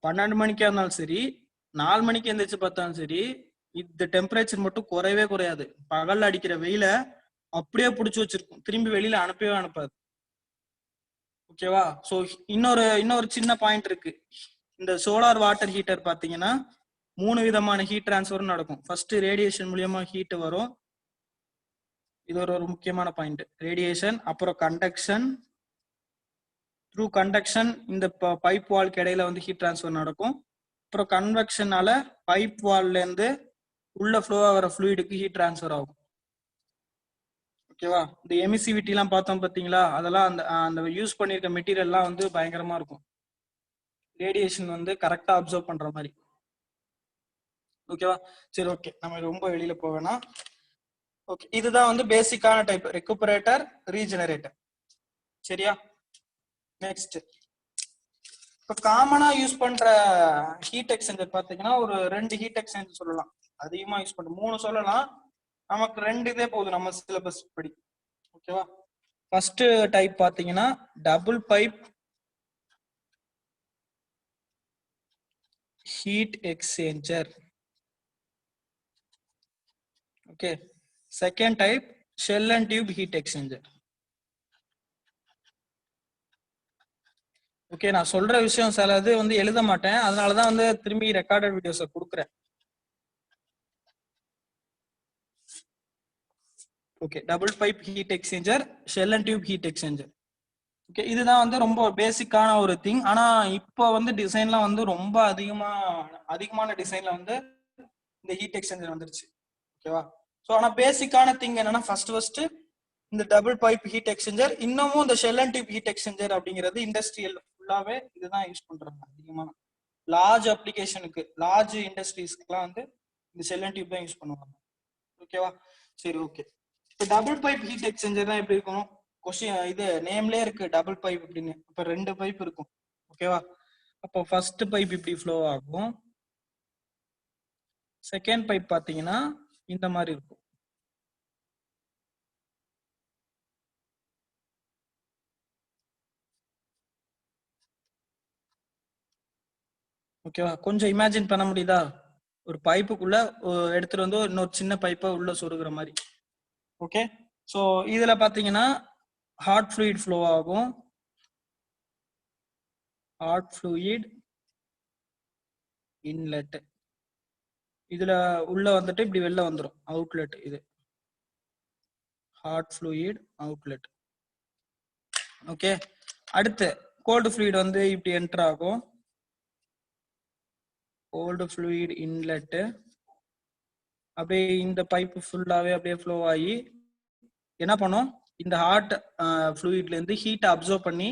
12 மணிக்கா இருந்தாலும் சரி, 4 மணிக்கு எந்திரிச்சு பார்த்தாலும் சரி, இந்த டெம்பரேச்சர் மட்டும் குறையவே குறையாது. பகல்ல அடிக்கிற வெயில அப்படியே பிடிச்சி வச்சிருக்கும், திரும்பி வெளியில அனுப்பவே அனுப்பாது. ஓகேவா? சோ இன்னொரு சின்ன பாயிண்ட் இருக்கு. இந்த சோலார் வாட்டர் ஹீட்டர் பாத்தீங்கன்னா 3 விதமான ஹீட் டிரான்ஸ்ஃபர் நடக்கும். ஃபர்ஸ்ட் ரேடியேஷன் மூலியமா ஹீட் வரும், இது ஒரு முக்கியமான பாயிண்ட். ரேடியேஷன், அப்புறம் கண்டக்ஷன். த்ரூ கண்டக்ஷன் இந்த பைப் வால்க்கு இடையில வந்து ஹீட் டிரான்ஸ்ஃபர் நடக்கும். அப்புறம் கன்வெக்ஷனால பைப் வால்ல இருந்து உள்ள ஃப்ளோ ஆகிற ஃப்ளூயிடுக்கு ஹீட் டிரான்ஸ்ஃபர் ஆகும். ஓகேவா? இந்த எமிசிவிட்டி எல்லாம் பார்த்தோம் பாத்தீங்களா, அதெல்லாம் அந்த யூஸ் பண்ணிருக்க மெட்டீரியல்லாம் வந்து பயங்கரமா இருக்கும், ரேடியேஷன் வந்து கரெக்டா அப்சர்வ் பண்ற மாதிரி. ஓகேவா? சரி, ஓகே, நம்ம ரொம்ப வெளியில போவேனா. ஓகே, இதுதான் வந்து பேசிக்கான டைப், ரெக்குபரேட்டர், ரீஜெனரேட்டர். சரியா? நெக்ஸ்ட், இப்போ காமனா யூஸ் பண்ற ஹீட் எக்ஸ்சேஞ்சர் பாத்தீங்கன்னா ஒரு 2 ஹீட் எக்ஸ்சேஞ்சர் சொல்லலாம். அதிகமா யூஸ் பண்ற 3 சொல்லலாம், நமக்கு 2 இதே போதும் நம்ம சிலபஸ் படி. ஓகேவா? ஃபர்ஸ்ட் டைப் பாத்தீங்கன்னா double pipe heat exchanger. Okay, second type shell and tube heat exchanger. Okay, நான் சொல்ற விஷயம் சிலது வந்து எழுத மாட்டேன், அதனாலதான் வந்து திரும்பி ரெக்கார்டட் வீடியோஸை கொடுக்குறேன். Okay, double pipe heat exchanger, shell and tube heat exchanger. Okay, இதுதான் வந்து ரொம்ப பேசிக்கான ஒரு திங். ஆனா இப்போ வந்து டிசைன்லாம் வந்து ரொம்ப அதிகமான டிசைன்ல வந்து இந்த ஹீட் எக்ஸ்சேஞ்சர் வந்துருச்சு. ஓகேவா? ஸோ ஆனா பேசிக்கான திங் என்னன்னா ஃபர்ஸ்ட் இந்த டபுள் பைப் ஹீட் எக்ஸ்சேஞ்சர், இன்னமும் இந்த shell and tube heat exchanger அப்படிங்கிறது இண்டஸ்ட்ரியல் ஃபுல்லாவே இதுதான் யூஸ் பண்றாங்க அதிகமான. லார்ஜ் அப்ளிகேஷனுக்கு, லார்ஜ் இண்டஸ்ட்ரீஸ்க்குலாம் வந்து இந்த ஷெல் அண்ட் டியூப் தான் யூஸ் பண்ணுவாங்க. ஓகேவா? சரி, ஓகே. இப்போ டபுள் பைப் ஹீட் எக்ஸ்சேஞ்சர் தான் எப்படி இருக்கும்? கொஸ்டின் இது நேம்லயே இருக்கு டபுள் பைப் அப்படின்னு. இப்போ 2 பைப் இருக்கும். ஓகேவா? அப்போ ஃபர்ஸ்ட் பைப் இப்படி ஃப்ளோ ஆகும். செகண்ட் பைப் பாத்தீங்கன்னா இந்த மாதிரி இருக்கும். ஓகேவா? கொஞ்சம் இமேஜின் பண்ண முடியுதா? ஒரு பைப்புக்குள்ள எடுத்துட்டு வந்து இன்னொரு சின்ன பைப்பை உள்ள சொருகிற மாதிரி. ஓகே, ஸோ இதுல பாத்தீங்கன்னா ஹாட் ஃப்ளூயிட் ஃப்ளோ ஆகும். ஹாட் ஃப்ளூயிட் இன்லெட், இதுல உள்ள வந்துட்டு இப்படி வெளில வந்துடும் அவுட்லெட். இது ஹாட் ஃப்ளூயிட் அவுட்லெட். ஓகே, அடுத்து கோல்டு ஃப்ளூயிட் வந்து இப்படி என்டர் ஆகும். கோல்டு ஃப்ளூயிட் இன்லெட் அப்படியே இந்த பைப் ஃபுல்லாவே அப்படியே ஃப்ளோ ஆகி என்ன பண்ணும், இந்த ஹாட் ஃப்ளூயிட்ல இருந்து ஹீட்டை அப்சர்வ் பண்ணி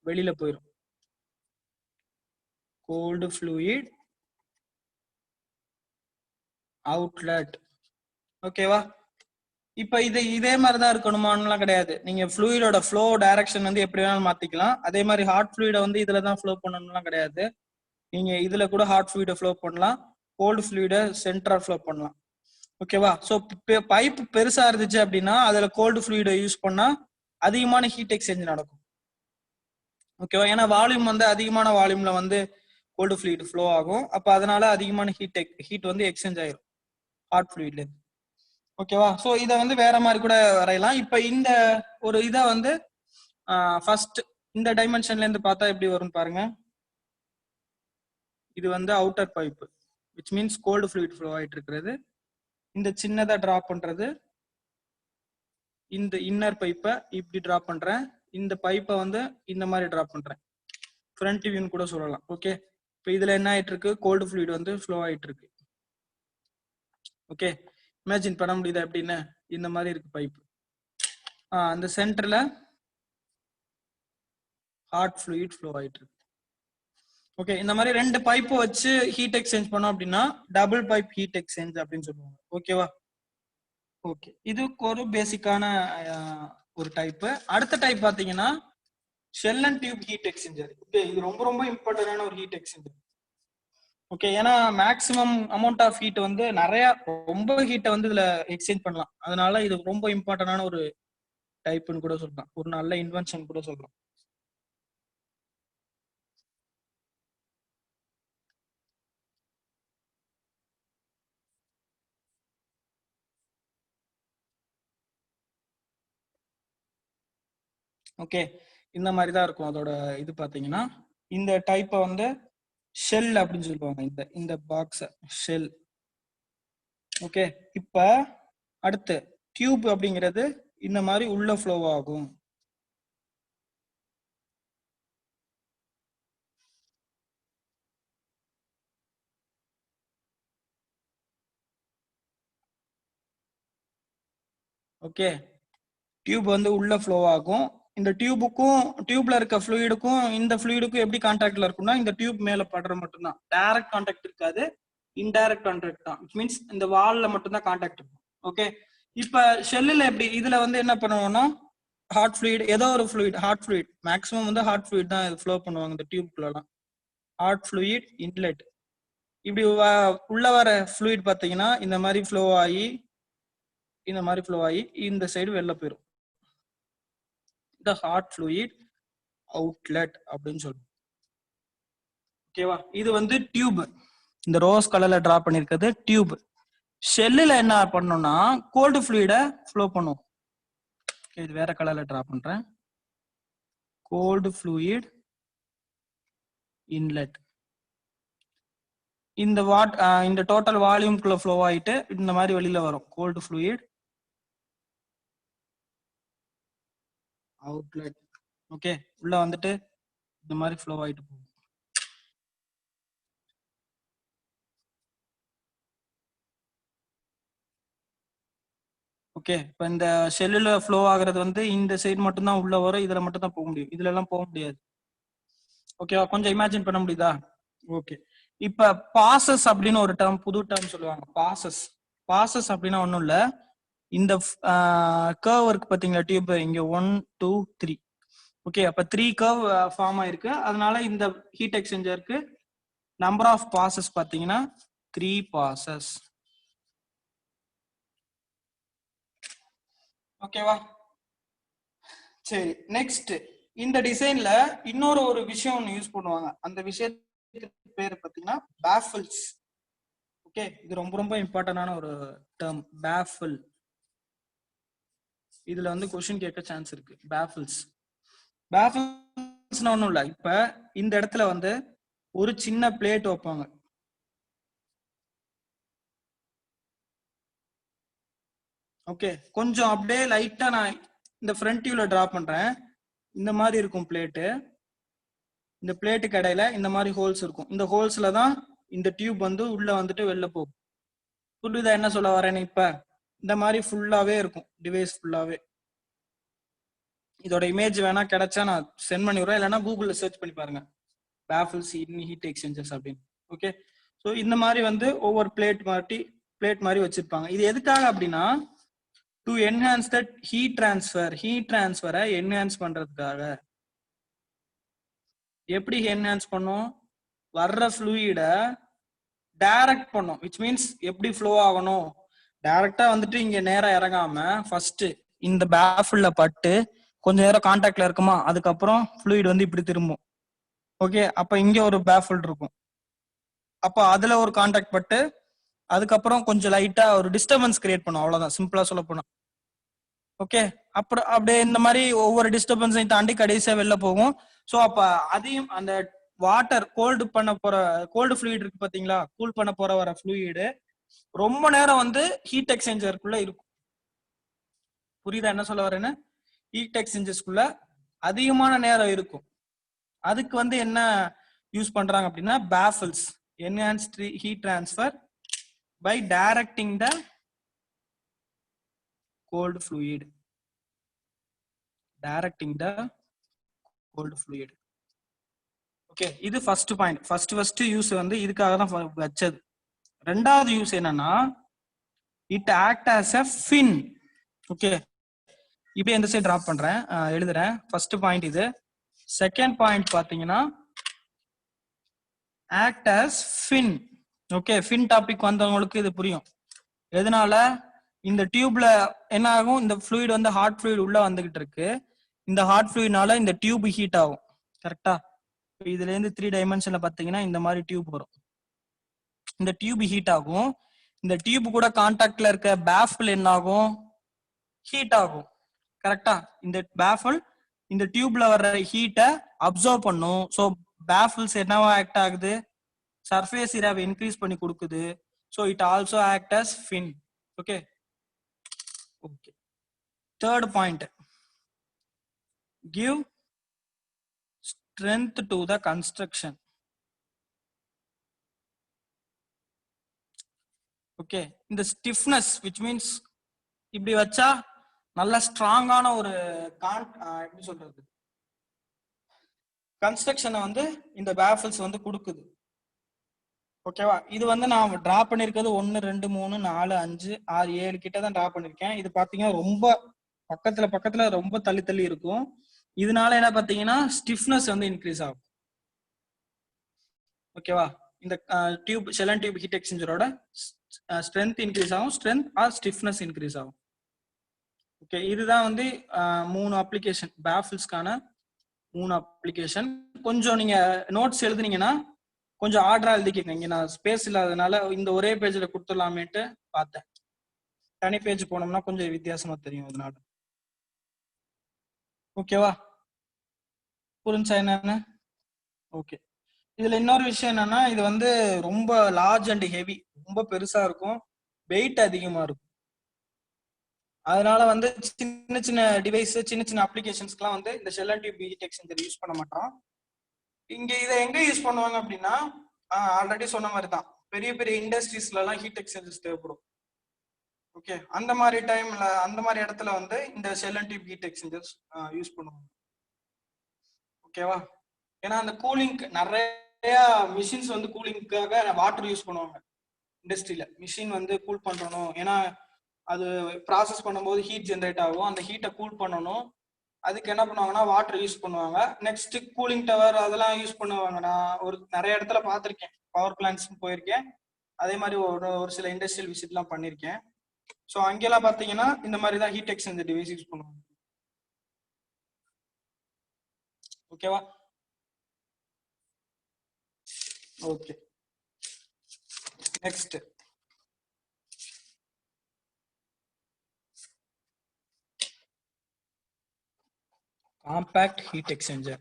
வெளியில போயிடும். Cold fluid outlet. ஓகேவா? இப்ப இதே மாதிரி தான் இருக்கணுமான்லாம் கிடையாது. நீங்க ஃப்ளூயிடோட ஃப்ளோ டைரக்ஷன் வந்து எப்படி வேணாலும் மாத்திக்கலாம். அதே மாதிரி ஹாட் ஃப்ளூயிட வந்து இதுல தான் ஃப்ளோ பண்ணணும்லாம் கிடையாது. நீங்க இதுல கூட ஹாட் ஃப்ளூயிட ஃப்ளோ பண்ணலாம், கோல்டு ஃப்ளூயிட சென்டரா ஃப்ளோ பண்ணலாம். ஓகேவா? ஸோ பைப் பெருசா இருந்துச்சு அப்படின்னா அதுல கோல்டு ஃப்ளூயிட யூஸ் பண்ணா அதிகமான ஹீட் எக்ஸ்சேஞ்ச் நடக்கும். ஓகேவா? ஏன்னா வால்யூம் வந்து அதிகமான வால்யூம்ல வந்து கோல்டு ஃப்ளூயிட் ஃப்ளோ ஆகும். அப்ப அதனால அதிகமான ஹீட் வந்து எக்ஸ்சேஞ்ச் ஆயிரும் ஹாட் ஃப்ளூயிட்ல இருந்து. ஓகேவா? ஸோ இதை வந்து வேற மாதிரி கூட வரையலாம். இப்ப இந்த ஒரு இதை வந்து ஃபர்ஸ்ட் இந்த டைமென்ஷன்ல இருந்து பார்த்தா எப்படி வரும் பாருங்க. இது வந்து outer pipe, which means cold fluid flow ஆயிட்டு இருக்கிறது. இந்த சின்னதா டிராப் பண்றது இந்த இன்னர் பைப்பை இப்படி டிராப் பண்றேன். இந்த பைப்பை வந்து இந்த மாதிரி டிராப் பண்றேன். ஃப்ரண்ட் வியூன்னு கூட சொல்லலாம். ஓகே, இப்போ இதுல என்ன ஆயிட்டு இருக்கு, கோல்டு ஃப்ளூயிட் வந்து ஃப்ளோ ஆயிட்டு இருக்கு. ஓகே, இமேஜின் பண்ண முடியுதா எப்படின்னு? இந்த மாதிரி இருக்கு பைப். அந்த சென்டர்ல ஹாட் ஃப்ளூயிட் ஃப்ளோ ஆயிட்டு இருக்கு. ஓகே, இந்த மாதிரி 2 பைப்பை வச்சு ஹீட் எக்ஸ்சேஞ்ச் பண்ணோம் அப்படின்னா டபுள் பைப் ஹீட் எக்ஸ்சேஞ்ச் அப்படின்னு சொல்லுவாங்க. ஓகேவா? ஓகே, இது ஒரு பேசிக்கான ஒரு டைப். அடுத்த டைப் பாத்தீங்கன்னா shell and tube heat exchanger. Okay, இது ரொம்ப ரொம்ப இம்பார்ட்டன்டான ஒரு ஹீட் எக்ஸ்சேஞ்சர். ஓகே, ஏன்னா மேக்ஸிமம் அமௌண்ட் ஆஃப் ஹீட் வந்து ரொம்ப ஹீட்டை வந்து இதுல எக்ஸ்சேஞ்ச் பண்ணலாம். அதனால இது ரொம்ப இம்பார்ட்டன்டான ஒரு டைப்னு கூட சொல்லலாம், ஒரு நல்ல இன்வென்ஷன் கூட சொல்லலாம். ஓகே, இந்த மாதிரி தான் இருக்கும் அதோட இது பாத்தீங்கன்னா. இந்த டைப்பை வந்து ஷெல் அப்படின்னு சொல்லுவாங்க, இந்த பாக்ஸ ஷெல். ஓகே, இப்ப அடுத்து டியூப் அப்படிங்கிறது இந்த மாதிரி உள்ள ஃப்ளோ ஆகும். ஓகே, டியூப் வந்து உள்ள ஃப்ளோ ஆகும். இந்த டியூப்ல இருக்க ஃப்ளூயிடுக்கும் இந்த ஃப்ளூயிடுக்கும் எப்படி கான்டாக்ட்ல இருக்கும்னா இந்த டியூப் மேல படுற மட்டும்தான், டைரக்ட் கான்டாக்ட் இருக்காது, இன்டைரக்ட் கான்டாக்ட் தான். இட் மீன்ஸ் இந்த வால்ல மட்டும்தான் கான்டாக்ட் இருக்கும். ஓகே, இப்ப ஷெல்லுல எப்படி, இதுல வந்து என்ன பண்ணுவோம்னா ஹாட் ஃப்ளூயிட், ஏதோ ஒரு ஃப்ளூயிட், ஹாட் ஃப்ளூயிட் மேக்ஸிமம் வந்து ஹாட் ஃப்ளூயிட் தான் ஃப்ளோ பண்ணுவாங்க இந்த டியூப்குள்ளலாம். ஹாட் ஃப்ளூயிட் இன்லெட், இப்படி உள்ள வர ஃப்ளூயிட் பாத்தீங்கன்னா இந்த மாதிரி ஃப்ளோ ஆகி இந்த சைடு வெளில போயிடும். இந்த ஹாட் ஃப்ளூயிட் அவுட்லெட் அப்படின்னு சொல்லுவோம். ஓகேவா? இது வந்து டியூப், இந்த ரோஸ் கலர்ல டிரா பண்ணிருக்கிறது டியூப். ஷெல்லுல என்ன பண்ணோம்னா கோல்டு ஃப்ளூயிட ஃப்ளோ பண்ணும். இது வேற கலர்ல டிரா பண்றேன். கோல்டு ஃப்ளூயிட் இன்லெட், இந்த டோட்டல் வால்யூம்குள்ள ஃப்ளோ ஆயிட்டு இந்த மாதிரி வெளியில வரும் கோல்டு ஃப்ளூயிட் அவுட்லெட். ஓகே, உள்ள வந்துட்டு இந்த மாதிரி ஃப்ளோ ஆயிட்டு போகும். ஓகே, இப்போ இந்த ஷெல்லுல ஃப்ளோ ஆகுறது வந்து இந்த சைடு மட்டும் தான் உள்ள வரும், இதுல மட்டும் தான் போக முடியும், இதுல எல்லாம் போக முடியாது. ஓகேவா, கொஞ்சம் இமேஜின் பண்ண முடியுதா? ஓகே, இப்ப பாசஸ் அப்படின்னு ஒரு டேர்ம், புது டேர்ம் சொல்லுவாங்க. பாசஸ் அப்படின்னா ஒண்ணும் இல்ல, இந்த கர்வ் இருக்கு பாத்தீங்களா, டியூப் இங்க 1 2 3. ஓகே, அப்ப 3 கர்வ் ஃபார்ம் ஆயிருக்கு. அதனால இந்த ஹீட் எக்ஸ்சேஞ்சருக்கு நம்பர் ஆஃப் பாசஸ் பாத்தீங்கன்னா 3 பாசஸ். ஓகேவா, சரி. நெக்ஸ்ட், இந்த டிசைன்ல இன்னொரு ஒரு விஷயம் ஒன்று யூஸ் பண்ணுவாங்க. அந்த விஷயத்துக்கு பேர் பாத்தீங்கன்னா பேஃபிள்ஸ். ஓகே, இது ரொம்ப ரொம்ப இம்பார்ட்டன்டான ஒரு டேர்ம், பேஃபிள். இதுல வந்து क्वेश्चन கேட்க சான்ஸ் இருக்கு. பேஃபிள்ஸ் ஒண்ணும் இல்ல, இப்ப இந்த இடத்துல வந்து ஒரு சின்ன பிளேட் வைப்பாங்க. ஓகே, கொஞ்சம் அப்படியே லைட்டா நான் இந்த ஃப்ரண்ட் வியூல டிரா பண்றேன். இந்த மாதிரி இருக்கும் பிளேட்டு. இந்த பிளேட்டுக்கு இடையில இந்த மாதிரி ஹோல்ஸ் இருக்கும். இந்த ஹோல்ஸ்ல தான் இந்த டியூப் வந்து உள்ள வந்துட்டு வெளில போகும். புரியுதா என்ன சொல்ல வரேன்னு? இப்ப இந்த மாதிரி ஃபுல்லாவே இருக்கும் டிவைஸ் ஃபுல்லாவே. இதோட இமேஜ் வேணா கிடைச்சா நான் சென்ட் பண்ணி விடுறேன், இல்லைன்னா கூகுள்ல சர்ச் பண்ணி பாருங்க, பேஃபிள்ஸ் ஹீட் எக்ஸ்சேஞ்சர்ஸ் அப்படின்னு. ஓகே, ஸோ இந்த மாதிரி வந்து ஒவ்வொரு பிளேட் மாதிரி வச்சிருப்பாங்க. இது எதுக்காக அப்படின்னா, டு என்ஹான்ஸ் தட் ஹீட் டிரான்ஸ்ஃபரை என்ஹான்ஸ் பண்றதுக்காக. எப்படி என்ஹான்ஸ் பண்ணும்? வர்ற ஃப்ளூயிட டைரக்ட் பண்ணும், விச் மீன்ஸ் எப்படி ஃப்ளோ ஆகணும், டைரக்டா வந்துட்டு இங்க நேரம் இறங்காம ஃபர்ஸ்ட் இந்த பேஃபிள்ல பட்டு கொஞ்ச நேரம் கான்டாக்ட்ல இருக்குமா, அதுக்கப்புறம் ஃப்ளூயிட் வந்து இப்படி திரும்பும். ஓகே, அப்ப இங்க ஒரு பேஃபிள் இருக்கும், அப்ப அதுல ஒரு கான்டாக்ட் பட்டு அதுக்கப்புறம் கொஞ்சம் லைட்டா ஒரு டிஸ்டர்பன்ஸ் கிரியேட் பண்ணும், அவ்வளவுதான் சிம்பிளா சொல்ல போனா. ஓகே, அப்புறம் அப்படியே இந்த மாதிரி ஒவ்வொரு டிஸ்டர்பன்ஸையும் தாண்டி கடைசியா வெளில போகும். ஸோ அப்ப அதையும் அந்த வாட்டர் கோல்டு ஃப்ளூயிட் இருக்கு பாத்தீங்களா, கூல் பண்ண போற வர ஃப்ளூயிடு ரொம்ப நேரம் வந்து ஹீட் எக்ஸ்சேஞ்சருக்குள்ள இருக்கும். புரியுதா என்ன சொல்ல வரேன்னு? ஹீட் எக்ஸ்சேஞ்சர்ஸ்குள்ள அதிகமான நேரம் இருக்கும். அதுக்கு வந்து என்ன யூஸ் பண்றாங்க அப்படின்னா, baffles, enhanced heat transfer by directing the cold fluid. Okay, இது ஃபர்ஸ்ட் பாயிண்ட். ஃபர்ஸ்ட் யூஸ் வந்து இதுக்காக தான் வச்சது. ரெண்டாவது யூஸ் என்னன்னா, it act as a fin. Okay, இப்போ இந்த சைடு டிராப் பண்றேன், எழுதுறேன். ஃபர்ஸ்ட் பாயிண்ட் இது. செகண்ட் பாயிண்ட் பாத்தீங்கன்னா, act as fin. Okay, fin topic வந்தவங்களுக்கு இது புரியும். எதனால? இந்த டியூப்ல என்ன ஆகும், இந்த ஃப்ளூயிட் வந்து ஹாட் ஃப்ளூயிட் உள்ள வந்துகிட்டு இருக்கு. இந்த ஹாட் ஃப்ளூயிட்னால இந்த டியூப் ஹீட் ஆகும். கரெக்டா? இதுல இருந்து 3 டைமென்ஷன்ல பாத்தீங்கன்னா இந்த மாதிரி டியூப் வரும். இந்த டியூப் ஹீட் ஆகும். இந்த டியூப் கூட கான்டாக்ட்ல இருக்க பேஃபிள் என்ன ஆகும்? ஹீட் ஆகும். கரெக்டா? இந்த பேஃபிள் இந்த டியூப்ல வர்ற ஹீட்டை அப்சர்வ் பண்ணும். ஸோ பேஃபிள்ஸ் என்னவா ஆக்ட் ஆகுது? சர்ஃபேஸ் ஏரியாவை இன்க்ரீஸ் பண்ணி கொடுக்குது. So it also act as fin. Okay, third point, give strength to the construction. Okay, இந்த ஸ்டிஃப்னஸ், which means இப்படி வச்சா நல்ல ஸ்ட்ராங்கான ஒரு எப்படி சொல்றது, கன்ஸ்ட்ரக்ஷனை வந்து இந்த பேஃபிள்ஸ் வந்து கொடுக்குது. ஓகேவா, இது வந்து நான் டிரா பண்ணிருக்கிறது 1 2 3 4 5 6 7 கிட்ட தான் டிரா பண்ணிருக்கேன். இது பாத்தீங்கன்னா ரொம்ப பக்கத்துல ரொம்ப தள்ளி இருக்கும். இதனால என்ன பாத்தீங்கன்னா, ஸ்டிஃப்னஸ் வந்து இன்க்ரீஸ் ஆகும். ஓகேவா, இந்த tube shell and tube heat எக்ஸ்சேஞ்சரோட ஸ்ட்ரென்த் இன்க்ரீஸ் ஆகும், ஸ்ட்ரென்த் ஆர் ஸ்டிஃப்னஸ் இன்க்ரீஸ் ஆகும். ஓகே, இதுதான் வந்து 3 அப்ளிகேஷன், பேஃபிள்ஸ்க்கான 3 அப்ளிகேஷன். கொஞ்சம் நீங்க நோட்ஸ் எழுதுனீங்கன்னா கொஞ்சம் ஆர்டரா எழுதிக்கங்க. இங்க நான் ஸ்பேஸ் இல்லாதனால இந்த ஒரே பேஜ்ல கொடுத்துடலாமேட்டு பார்த்தேன். தனி பேஜ் போனோம்னா கொஞ்சம் வித்தியாசமா தெரியும் அதனால. ஓகேவா, புரிஞ்சா என்னன்னு? ஓகே, இதுல இன்னொரு விஷயம் என்னன்னா, இது வந்து ரொம்ப லார்ஜ் அண்ட் ஹெவி, ரொம்ப பெருசா இருக்கும், வெயிட் அதிகமா இருக்கும். அதனால வந்து சின்ன சின்ன டிவைஸ் சின்ன சின்ன அப்ளிகேஷன்ஸ்க்குலாம் வந்து இந்த shell and tube heat exchanger use பண்ண மாட்டோம். இங்க இதை எங்க யூஸ் பண்ணுவாங்க அப்படின்னா ஆல்ரெடி சொன்ன மாதிரி தான் பெரிய பெரிய இண்டஸ்ட்ரீஸ்ல எல்லாம் ஹீட் எக்ஸ்சேஞ்சர்ஸ் தேவைப்படும். ஓகே, அந்த மாதிரி டைம்ல அந்த மாதிரி இடத்துல வந்து இந்த shell and tube heat exchangers use பண்ணுவாங்க. ஓகேவா? ஏன்னா அந்த கூலிங் நிறைய மிஷின்ஸ் வந்து கூலிங்காக வாட்டர் யூஸ் பண்ணுவாங்க. இண்டஸ்ட்ரியில மிஷின் வந்து கூல் பண்ணணும், ஏன்னா அது ப்ராசஸ் பண்ணும்போது ஹீட் ஜென்ரேட் ஆகும், அந்த ஹீட்டை கூல் பண்ணணும். அதுக்கு என்ன பண்ணுவாங்கன்னா வாட்டர் யூஸ் பண்ணுவாங்க. நெக்ஸ்ட் கூலிங் டவர் அதெல்லாம் யூஸ் பண்ணுவாங்க. நான் நிறைய இடத்துல பார்த்துருக்கேன், பவர் பிளான்ட்ஸ் போயிருக்கேன், அதே மாதிரி ஒரு சில இண்டஸ்ட்ரியல் விசிட்லாம் பண்ணியிருக்கேன். ஸோ அங்கெல்லாம் பார்த்தீங்கன்னா இந்த மாதிரி தான் ஹீட் எக்ஸ்சேஞ்சர் டிவைஸ் யூஸ் பண்ணுவாங்க. ஓகேவா? Okay, next compact heat exchanger.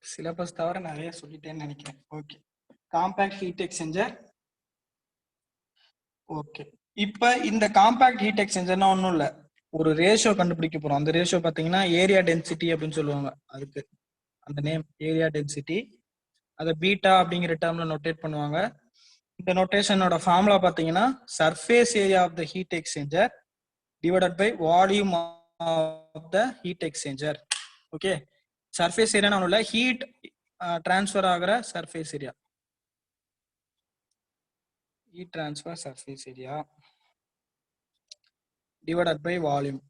Syllabus தவிர நிறைய சொல்லிட்டேன்னு நினைக்கிறேன். Okay, compact heat exchanger. Okay, இப்ப இந்த காம்பேக்ட் ஹீட் எக்ஸ்சேஞ்சர்னா ஒன்றும் இல்லை, ஒரு ரேஷியோ கண்டுபிடிக்க போறோம். அந்த ரேஷியோ பார்த்தீங்கன்னா ஏரியா டென்சிட்டி அப்படின்னு சொல்லுவாங்க. அதுக்கு அந்த நேம் ஏரியா டென்சிட்டி. அதை பீட்டா அப்படிங்கிற டேர்ம்ல நோட்டேட் பண்ணுவாங்க. இந்த நோட்டேஷனோட ஃபார்முலா பார்த்தீங்கன்னா surface area of the heat exchanger divided by volume of the heat exchanger. Okay, surface area ஒன்றும் இல்லை, ஹீட் டிரான்ஸ்ஃபர் ஆகிற surface area, heat transfer surface area divided by volume.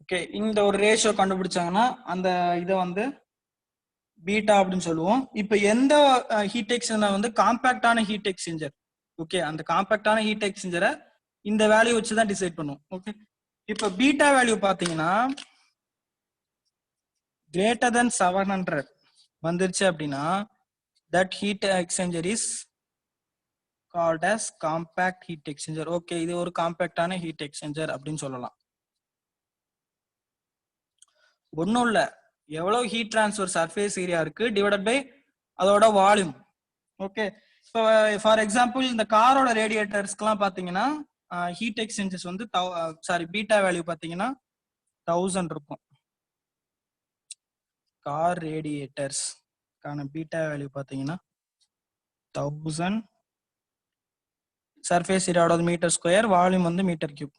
Okay, இந்த ஒரு ரேஷியோ கண்டுபிடிச்சாங்கன்னா அந்த இதை வந்து பீட்டா அப்படின்னு சொல்லுவோம். இப்போ எந்த ஹீட் எக்ஸ்சேஞ்சர் வந்து காம்பேக்டான ஹீட் எக்ஸ்சேஞ்சர், ஓகே, அந்த காம்பேக்டான ஹீட் எக்ஸ்சேஞ்சரை இந்த வேல்யூ வச்சு தான் டிசைட் பண்ணுவோம். ஓகே, இப்போ பீட்டா வேல்யூ பார்த்தீங்கன்னா greater than 700 வந்துருச்சு அப்படின்னா that heat exchanger is called as compact heat exchanger. Okay, இது ஒரு காம்பேக்டான ஹீட் எக்ஸ்சேஞ்சர் அப்படின்னு சொல்லலாம். ஒன்றும் இல்லை, எவ்வளவு ஹீட் டிரான்ஸ்ஃபர் சர்ஃபேஸ் ஏரியா இருக்கு டிவைடட் பை அதோட வால்யூம். ஓகே, இப்போ ஃபார் எக்ஸாம்பிள் இந்த காரோட ரேடியேட்டர்ஸ்க்குலாம் பார்த்தீங்கன்னா ஹீட் எக்ஸ்சேஞ்சர்ஸ் வந்து பீட்டா வேல்யூ பார்த்தீங்கன்னா 1000 இருக்கும். கார் ரேடியேட்டர்ஸ் பீட்டா வேல்யூ பார்த்தீங்கன்னா 1000, சர்ஃபேஸ் ஏரியாவோட மீட்டர் ஸ்கொயர், வால்யூம் வந்து மீட்டர் கியூப்.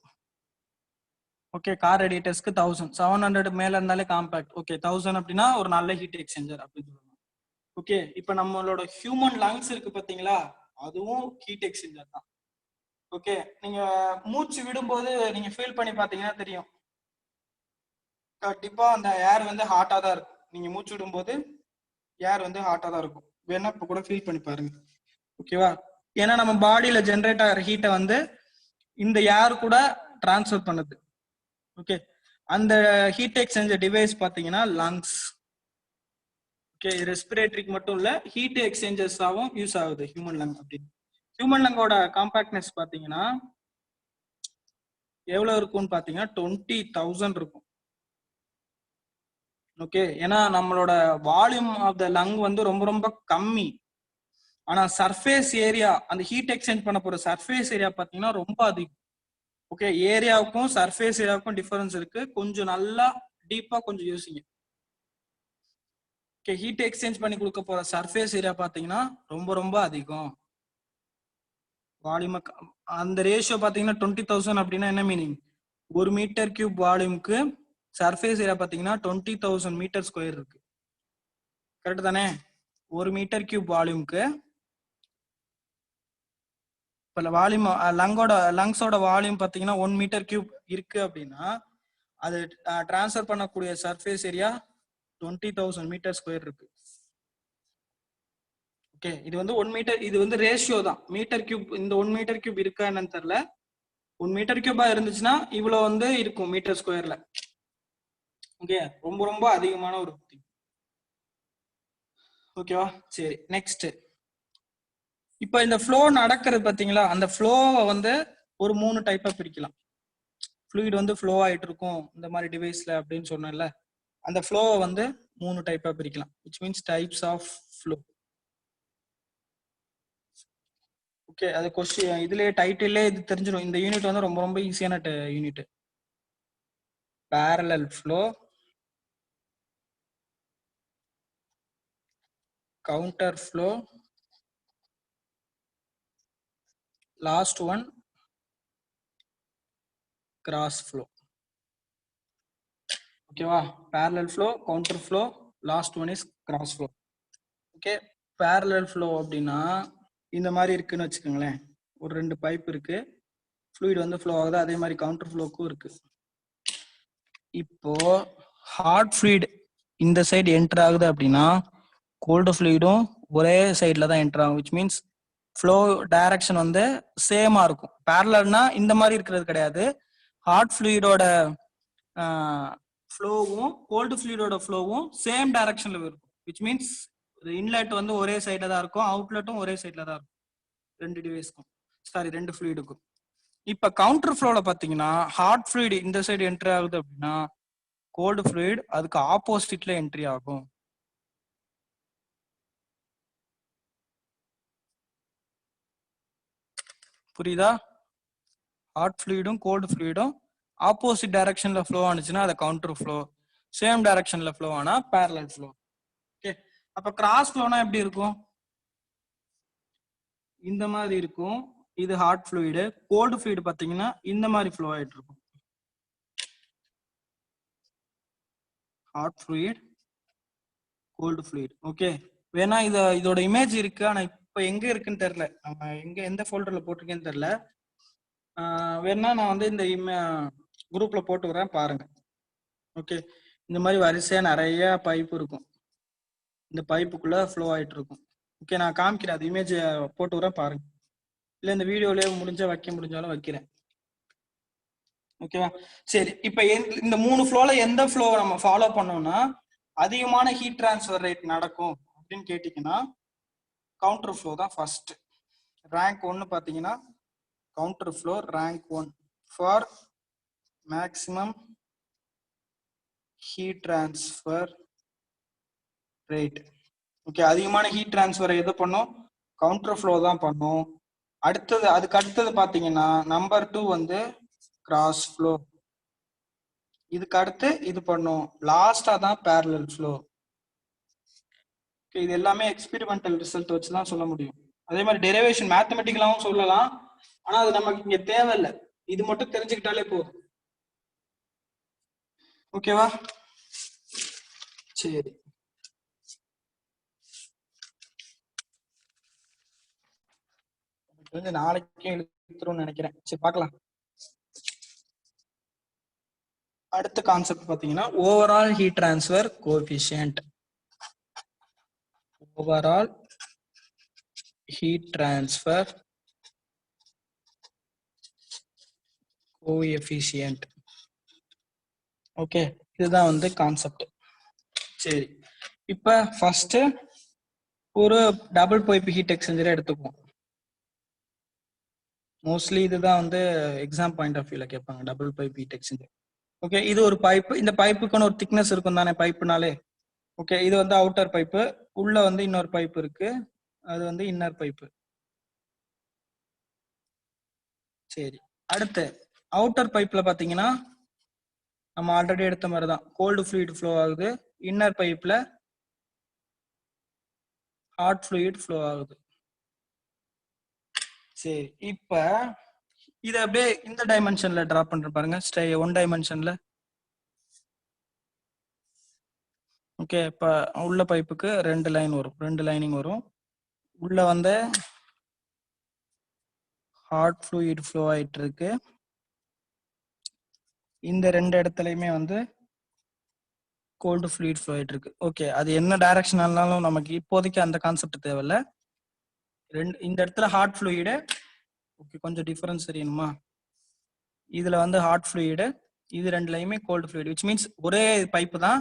ஓகே, கார் ரேடியேட்டர்ஸ்க்கு 1000, 700 மேல இருந்தாலே காம்பேக்ட். ஓகே, 1000 அப்படின்னா ஒரு நல்ல ஹீட் எக்ஸ்சேஞ்சர் அப்படின்னு சொல்லலாம். ஓகே, இப்போ நம்மளோட ஹியூமன் லங்ஸ் இருக்கு பாத்தீங்களா, அதுவும் ஹீட் எக்ஸ்சேஞ்சர் தான். ஓகே, நீங்க மூச்சு விடும்போது நீங்க ஃபீல் பண்ணி பாத்தீங்கன்னா தெரியும், கண்டிப்பா அந்த ஏர் வந்து ஹாட்டா தான் இருக்கும். நீங்க மூச்சு விடும்போது ஏர் வந்து ஹாட்டா தான் இருக்கும், வேணா இப்ப கூட ஃபீல் பண்ணி பாருங்க. ஓகேவா? ஏன்னா நம்ம பாடியில ஜென்ரேட் ஆகிற ஹீட்டை வந்து இந்த ஏர் கூட டிரான்ஸ்ஃபர் பண்ணுது. ஓகே, அந்த ஹீட் எக்ஸ்சேஞ்சர் டிவைஸ் பாத்தீங்கன்னா லங்ஸ். ஓகே, ரெஸ்பிரேட்டரிக்கு மட்டும் இல்ல, ஹீட் எக்ஸ்சேஞ்சர்ஸாவும் யூஸ் ஆகுது ஹியூமன் லங் அப்படின்னு. ஹியூமன் லங்கோட காம்பாக்ட்னஸ் பாத்தீங்கன்னா எவ்வளவு இருக்கும்னு பாத்தீங்கன்னா 20,000 இருக்கும். ஓகே, ஏன்னா நம்மளோட வால்யூம் ஆஃப் த லங் வந்து ரொம்ப ரொம்ப கம்மி, ஆனா சர்ஃபேஸ் ஏரியா, அந்த ஹீட் எக்ஸ்சேஞ்ச் பண்ண போற சர்ஃபேஸ் ஏரியா பாத்தீங்கன்னா ரொம்ப அதிகம். ஓகே, ஏரியாவுக்கும் சர்ஃபேஸ் ஏரியாவுக்கும் டிஃபரன்ஸ் இருக்கு, கொஞ்சம் நல்லா டீப்பா கொஞ்சம் யோசிங்க. ஓகே, ஹீட் எக்ஸ்சேஞ்ச் பண்ணி கொடுக்க போற சர்ஃபேஸ் ஏரியா பாத்தீங்கன்னா ரொம்ப ரொம்ப அதிகம். வால்யூம் அந்த ரேஷியோ பாத்தீங்கன்னா 20,000 அப்படின்னா என்ன மீனிங், 1 மீட்டர் கியூப் வால்யூம்க்கு சர்ஃபேஸ் ஏரியா பாத்தீங்கன்னா 20,000 மீட்டர் ஸ்கொயர் இருக்கு. கரெக்ட் தானே? 1 மீட்டர் கியூப் வால்யூம்க்கு இப்ப வால்யூம் லங்ஸோட வால்யூம் பாத்தீங்கன்னா 1 மீட்டர் கியூப் இருக்கு அப்படின்னா அது டிரான்ஸ்ஃபர் பண்ணக்கூடிய சர்ஃபேஸ் ஏரியா 20,000 மீட்டர் ஸ்கொயர் இருக்கு. ஓகே, இது வந்து 1 மீட்டர், இது வந்து ரேஷியோ தான். மீட்டர் கியூப், இந்த 1 மீட்டர் கியூப் இருக்கா என்னன்னு தெரியல, 1 மீட்டர் கியூபா இருந்துச்சுன்னா இவ்வளவு வந்து இருக்கும் மீட்டர் ஸ்கொயர்ல. ஓகே, ரொம்ப ரொம்ப அதிகமான ஒரு திங். ஓகேவா? சரி, நெக்ஸ்ட். இப்ப இந்த ஃப்ளோ நடக்கிறது பாத்தீங்களா, அந்த ஃப்ளோவை வந்து ஒரு 3 டைப்பா பிரிக்கலாம். ஃப்ளூயிட் வந்து ஃப்ளோ ஆயிட்டு இருக்கும் இந்த மாதிரி டிவைஸ்ல அப்படின்னு சொன்னேன்ல, அந்த ஃப்ளோவை வந்து 3 டைப்பா பிரிக்கலாம், which means types of flow. Okay, அது கொஸ்டின் இதுலயே டைட்டிலே இது தெரிஞ்சிடும். இந்த யூனிட் வந்து ரொம்ப ரொம்ப ஈஸியான unit. parallel flow, counter flow, last one cross flow. ஓகேவா? parallel flow, counter flow, last one is cross flow. Okay, parallel flow அப்படின்னா இந்த மாதிரி இருக்குன்னு வச்சுக்கோங்களேன். ஒரு 2 பைப் இருக்கு, fluid வந்து flow ஆகுது. அதே மாதிரி counter flowக்கும் இருக்கு. இப்போ hot fluid இந்த சைடு என்டர் ஆகுது அப்படின்னா கோல்டு ஃப்ளூயிடும் ஒரே சைடில் தான் என்டர் ஆகும். விச் மீன்ஸ் ஃப்ளோ டைரக்ஷன் வந்து சேமா இருக்கும். பேரலல்னா இந்த மாதிரி இருக்கிறது கிடையாது. ஹாட் ஃப்ளூயிடோட ஃப்ளோவும் கோல்டு ஃப்ளூயிடோட ஃப்ளோவும் சேம் டைரக்ஷன்ல இருக்கும். விச் மீன்ஸ் இன்லெட் வந்து ஒரே சைடில் தான் இருக்கும், அவுட்லெட்டும் ஒரே சைடில் தான் இருக்கும். 2 டிவைஸ்க்கும், சாரி 2 ஃப்ளூயிடுக்கும். இப்போ கவுண்டர் ஃப்ளோல பார்த்தீங்கன்னா ஹாட் ஃப்ளூயிட் இந்த சைடு என்ட்ரி ஆகுது அப்படின்னா கோல்டு ஃப்ளூயிட் அதுக்கு ஆப்போசிட்ல என்ட்ரி ஆகும். புரியுதா? ஹாட் ஃப்ளூயிடும் கோல்டு ஃப்ளூயிடும் ஆப்போசிட் டைரக்ஷன்ல ஃப்ளோ ஆனிச்சுன்னா அது கவுண்டர் ஃப்ளோ, சேம் டைரக்ஷன்ல ஃப்ளோ ஆனா parallel ஃப்ளோ. ஓகே, அப்ப கிராஸ் ஃப்ளோனா எப்படி இருக்கும்? இந்த மாதிரி இருக்கும். இது ஹாட் ஃப்ளூயிடு. கோல்டு ஃப்ளூயிடு பாத்தீங்கன்னா இந்த மாதிரி ஃப்ளோ ஆயிட்டு இருக்கும். Hot fluid, cold fluid. Okay, வேணா இதோட இமேஜ் இருக்கு, ஆனா இப்ப எங்க இருக்குன்னு தெரியல. நம்ம எந்த ஃபோல்டர்ல போட்டிருக்கேன்னு தெரியல. வேணா நான் வந்து இந்த குரூப்ல போட்டு வரேன், பாருங்க. ஓகே, இந்த மாதிரி வரிசையா நிறைய பைப் இருக்கும், இந்த பைப்புக்குள்ள ஃப்ளோ ஆயிட்டு இருக்கும். ஓகே, நான் காமிக்கிறேன், அது இமேஜ் போட்டு வரேன் பாருங்க. இல்ல இந்த வீடியோலயே முடிஞ்சா வைக்க முடிஞ்சாலும் வைக்கிறேன். ஓகேவா? சரி, இப்ப இந்த 3 ஃப்ளோல எந்த ஃப்ளோ நம்ம ஃபாலோ பண்ணோம்னா அதிகமான ஹீட் டிரான்ஸ்ஃபர் ரேட் நடக்கும் அப்படின்னு கேட்டீங்கன்னா கவுண்டர் ஃப்ளோ தான் ஃபர்ஸ்ட். ரேங்க் 1 பாத்தீங்கன்னா counter flow rank 1 for maximum heat transfer rate. Okay, அதிகமான ஹீட் டிரான்ஸ்ஃபர் எது பண்ணும்? கவுண்டர் ஃப்ளோ தான் பண்ணும். அதுக்கு அடுத்தது பாத்தீங்கன்னா நம்பர் 2 வந்து கிராஸ் ஃப்ளோ. இதுக்கு அடுத்து இது பண்ணும். லாஸ்டா தான் parallel ஃப்ளோ. இது எல்லாமே எக்ஸ்பெரிமெண்டல் ரிசல்ட் வச்சு தான் சொல்ல முடியும். அதே மாதிரி டெரிவேஷன் மேத்தமெட்டிக்கலாவும் சொல்லலாம், ஆனா அது நமக்கு இங்க தேவையில்லை. இது மட்டும் தெரிஞ்சுக்கிட்டாலே போதும். ஓகேவா? சரி, நாளைக்கே எழுத்துறோம்னு நினைக்கிறேன். சரி, பார்க்கலாம். அடுத்த கான்செப்ட் பாத்தீங்கன்னா overall heat transfer coefficient. Overall heat transfer coefficient. Okay, இதுதான் வந்து கான்செப்ட். சரி, இப்ப ஃபர்ஸ்ட் ஒரு டபுள் பைப் ஹீட் எக்ஸ்சேஞ்சரை எடுத்துக்குவோம். மோஸ்ட்லி இதுதான் வந்து எக்ஸாம் பாயிண்ட் ஆஃப் வியூல கேட்பாங்க, double pipe heat exchanger. Okay, இது ஒரு பைப். இந்த பைப்புக்குன்னு ஒரு திக்னஸ் இருக்கும் தானே பைப்புனாலே. ஓகே, இது வந்து அவுட்டர் பைப்பு, உள்ள வந்து இன்னொரு பைப் இருக்கு, அது வந்து இன்னர் பைப்பு. சரி, அடுத்து அவுட்டர் பைப்ல பாத்தீங்கன்னா நம்ம ஆல்ரெடி எடுத்த மாதிரி தான் கோல்டு ஃப்ளூயிட் ஃப்ளோ ஆகுது, இன்னர் பைப்ல ஹாட் ஃப்ளூயிட் ஃப்ளோ ஆகுது. சரி, இப்ப இத அப்படியே இந்த டைமென்ஷன்ல டிரா பண்ற பாருங்க, 1 டைமென்ஷன்ல. ஓகே, இப்ப உள்ள பைப்புக்கு 2 லைன் வரும், 2 லைனிங் வரும். உள்ள வந்து ஹாட் ஃப்ளூயிட் ஃப்ளோ ஆயிட்டு இருக்கு. இந்த 2 இடத்துலயுமே வந்து கோல்டு ஃப்ளூயிட் ஃப்ளோ ஆயிட்டு இருக்கு. ஓகே, அது என்ன டைரக்ஷன் ஆனாலும் நமக்கு இப்போதைக்கு அந்த கான்செப்ட் தேவையில்ல. இந்த இடத்துல ஹாட் ஃப்ளூயிடு. ஓகே, கொஞ்சம் டிஃபரன்ஸ் தெரியணுமா? இதுல வந்து ஹாட் ஃப்ளூயிடு, இது 2லையுமே கோல்டு ஃப்ளூயிட். விச் மீன்ஸ் ஒரே பைப்பு தான்,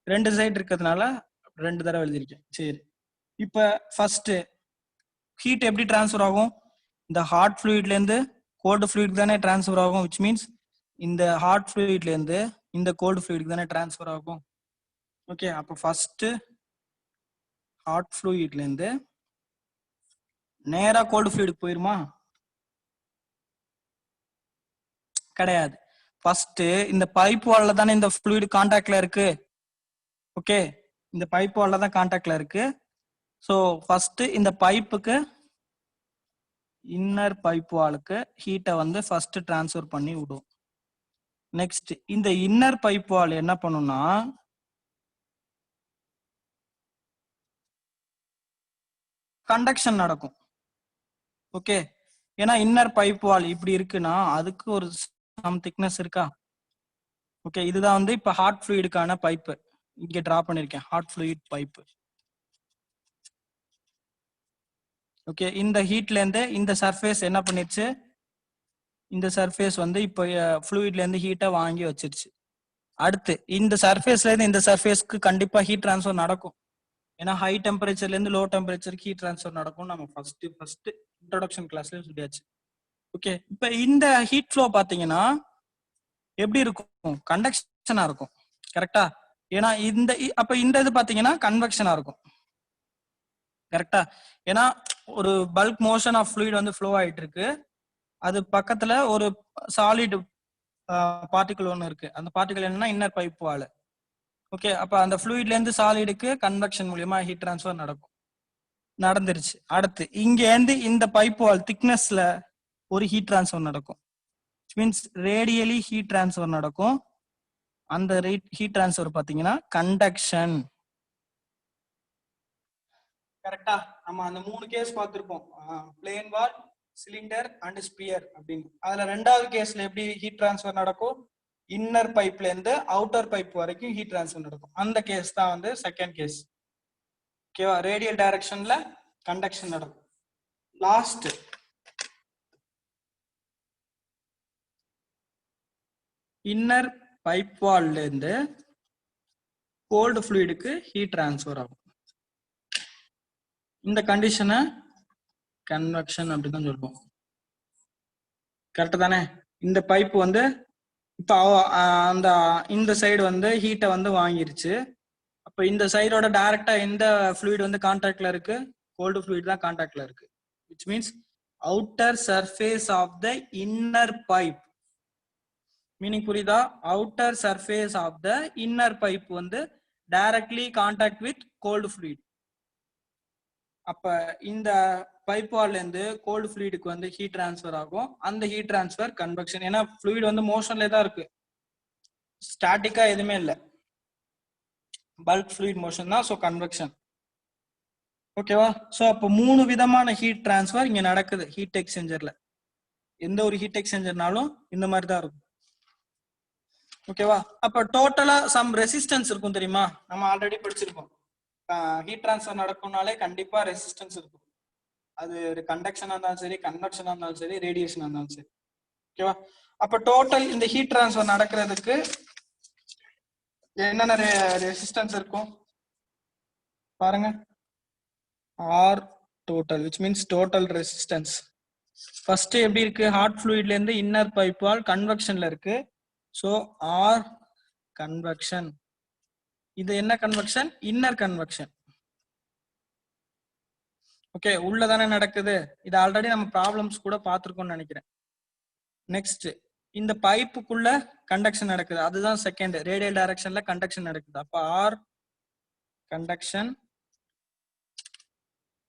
2 சைடு இருக்கிறதுனால 2 தடவை எழுதிருக்கேன். சரி, இப்ப ஃபர்ஸ்ட் ஹீட் எப்படி டிரான்ஸ்ஃபர் ஆகும்? இந்த ஹாட் ஃப்ளூயிட்ல இருந்து கோல்டு ஃப்ளூயிட் தானே டிரான்ஸ்ஃபர் ஆகும். விச் மீன்ஸ் இந்த ஹாட் ஃப்ளூயிட்ல இருந்து இந்த கோல்டு ஃப்ளூயிட் தானே டிரான்ஸ்ஃபர் ஆகும். ஓகே, அப்ப ஃபர்ஸ்ட் ஹாட் ஃப்ளூயிட்ல இருந்து நேரா கோல்டு ஃப்ளூயிடுக்கு போயிருமா? கிடையாது. ஃபர்ஸ்ட் இந்த பைப் வால்ல தானே இந்த ஃப்ளூயிட் கான்டாக்ட்ல இருக்கு. ஓகே, இந்த பைப் வால்ல தான் கான்டாக்ட்ல இருக்கு. ஸோ ஃபர்ஸ்ட் இந்த பைப்புக்கு இன்னர் பைப் வாலுக்கு ஹீட்டை வந்து ஃபர்ஸ்ட் டிரான்ஸ்ஃபர் பண்ணி விடும். நெக்ஸ்ட் இந்த இன்னர் பைப் வால் என்ன பண்ணும்னா கண்டக்ஷன் நடக்கும். ஓகே, ஏன்னா இன்னர் பைப் வால் இப்படி இருக்குன்னா அதுக்கு ஒரு சம் திக்னஸ் இருக்கா? ஓகே, இதுதான் வந்து இப்ப ஹாட் ஃப்ளூயிடுக்கான பைப்பு இங்க டிரா பண்ணிருக்கேன். Hot fluid pipe. ஓகே, இந்த ஹீட்ல இருந்து இந்த சர்ஃபேஸ் என்ன பண்ணிருச்சு? இந்த சர்ஃபேஸ் வந்து இப்போ ஃப்ளூயிட்ல இருந்து ஹீட்டை வாங்கி வச்சிருச்சு. அடுத்து இந்த சர்ஃபேஸ்ல இருந்து இந்த சர்ஃபேஸ்க்கு கண்டிப்பா ஹீட் டிரான்ஸ்ஃபர் நடக்கும். ஏன்னா ஹை டெம்பரேச்சர்ல இருந்து லோ டெம்பரேச்சருக்கு ஹீட் டிரான்ஸ்ஃபர் நடக்கும். நம்ம ஃபர்ஸ்ட் இன்ட்ரோடக்ஷன் கிளாஸ்ல சொல்லியாச்சு. ஓகே, இப்போ இந்த ஹீட் ஃப்ளோ பாத்தீங்கன்னா எப்படி இருக்கும்? கண்டக்ஷனா இருக்கும். கரெக்டா? ஏன்னா அப்ப இந்த இது பாத்தீங்கன்னா கன்வெக்ஷனா இருக்கும். கரெக்டா? ஏன்னா ஒரு பல்க் மோஷன் ஆஃப் ஃப்ளூயிட் வந்து ஃப்ளோ ஆயிட்டு இருக்கு. அது பக்கத்துல ஒரு சாலிட் பார்ட்டிகிள் ஒன்று இருக்கு. அந்த பார்ட்டிகிள் என்னன்னா இன்னர் பைப் வால். ஓகே, அப்ப அந்த ஃப்ளூயிட்ல இருந்து சாலிடுக்கு கன்வெக்ஷன் மூலியமா ஹீட் டிரான்ஸ்ஃபர் நடக்கும். நடந்துருச்சு. அடுத்து இங்க இருந்து இந்த பைப் வால் திக்னஸ்ல ஒரு ஹீட் டிரான்ஸ்ஃபர் நடக்கும். மீன்ஸ் ரேடியலி ஹீட் டிரான்ஸ்ஃபர் நடக்கும். அந்த ஹீட் டிரான்ஸ்ஃபர் பாத்தீங்கன்னா கண்டக்ஷன். கரெக்டா? நம்ம அந்த 3 கேஸ் பார்த்திருப்போம். Plane wall, cylinder and sphere அப்படின்னு. அதுல ரெண்டாவது கேஸ்ல எப்படி ஹீட் டிரான்ஸ்ஃபர் நடக்கும்? இன்னர் பைப்ல இருந்து அவுட்டர் பைப் வரைக்கும் ஹீட் டிரான்ஸ்ஃபர் நடக்கும். அந்த கேஸ் தான் வந்து செகண்ட் கேஸ். ஓகேவா? ரேடியல் டைரக்ஷன்ல கண்டக்ஷன் நடக்கும். லாஸ்ட் இன்னர் பைப் வால்ல இருந்து கோல்டு ஃப்ளூயிடுக்கு ஹீட் டிரான்ஸ்ஃபர் ஆகும். இந்த கண்டிஷனை கன்வெக்ஷன் அப்படின்னு தான் சொல்லுவோம். கரெக்ட் தானே? இந்த பைப் வந்து இப்போ அந்த இந்த சைடு வந்து ஹீட்டை வந்து வாங்கிருச்சு. அப்போ இந்த சைடோட டைரக்டா எந்த ஃப்ளூயிட் வந்து கான்டாக்ட்ல இருக்கு? கோல்டு ஃப்ளூயிட் தான் கான்டாக்ட்ல இருக்கு. Which means outer surface of the inner pipe. Meaning புரியுதா? Outer surface of the inner pipe வந்து directly contact with cold fluid. அப்ப இந்த பைப் வால்ல இருந்து கோல்டு ஃப்ளூயிடுக்கு வந்து ஹீட் டிரான்ஸ்ஃபர் ஆகும். அந்த ஹீட் டிரான்ஸ்ஃபர் கன்வெக்ஷன். ஏன்னா ஃப்ளூயிட் வந்து மோஷன்ல தான் இருக்கு, ஸ்டாட்டிக்கா எதுவுமே இல்லை. பல்க் ஃப்ளூயிட் மோஷன் தான். So convection. ஓகேவா? ஸோ அப்போ 3 விதமான ஹீட் டிரான்ஸ்ஃபர் இங்க நடக்குது ஹீட் எக்ஸ்சேஞ்சர்ல. எந்த ஒரு ஹீட் எக்ஸ்சேஞ்சர்னாலும் இந்த மாதிரி தான் இருக்கும். ஓகேவா? அப்ப டோட்டலா சம் ரெசிஸ்டன்ஸ் இருக்கும் தெரியுமா? நம்ம ஆல்ரெடி படிச்சிருக்கோம். ஹீட் டிரான்ஸ்ஃபர் நடக்கும்னாலே கண்டிப்பா ரெசிஸ்டன்ஸ் இருக்கும். அது கண்டக்ஷனா இருந்தாலும் சரி, கன்வெக்ஷனா இருந்தாலும் சரி, ரேடியேஷனா இருந்தாலும் சரி. ஓகேவா? அப்ப டோட்டல் இந்த ஹீட் டிரான்ஸ்ஃபர் நடக்கிறதுக்கு என்னென்ன ரெசிஸ்டன்ஸ் இருக்கும் பாருங்க. R total, which means total resistance. First எப்படி இருக்கு? ஹாட் ஃப்ளூயிட்ல இருந்து இன்னர் பைப் வால் கன்வெக்ஷன்ல இருக்கு. So R convection. இது என்ன கன்வெக்ஷன்? Inner convection. ஓகே, உள்ளதானே நடக்குது. இது ஆல்ரெடி நம்ம ப்ராப்ளம்ஸ் கூட பார்த்திருக்கோம்னு நினைக்கிறேன். நெக்ஸ்ட் இந்த பைப்புக்குள்ள கண்டக்ஷன் நடக்குது. அதுதான் செகண்ட். ரேடியல் டைரக்ஷன்ல கண்டக்ஷன் நடக்குது. அப்ப ஆர் கண்டக்ஷன்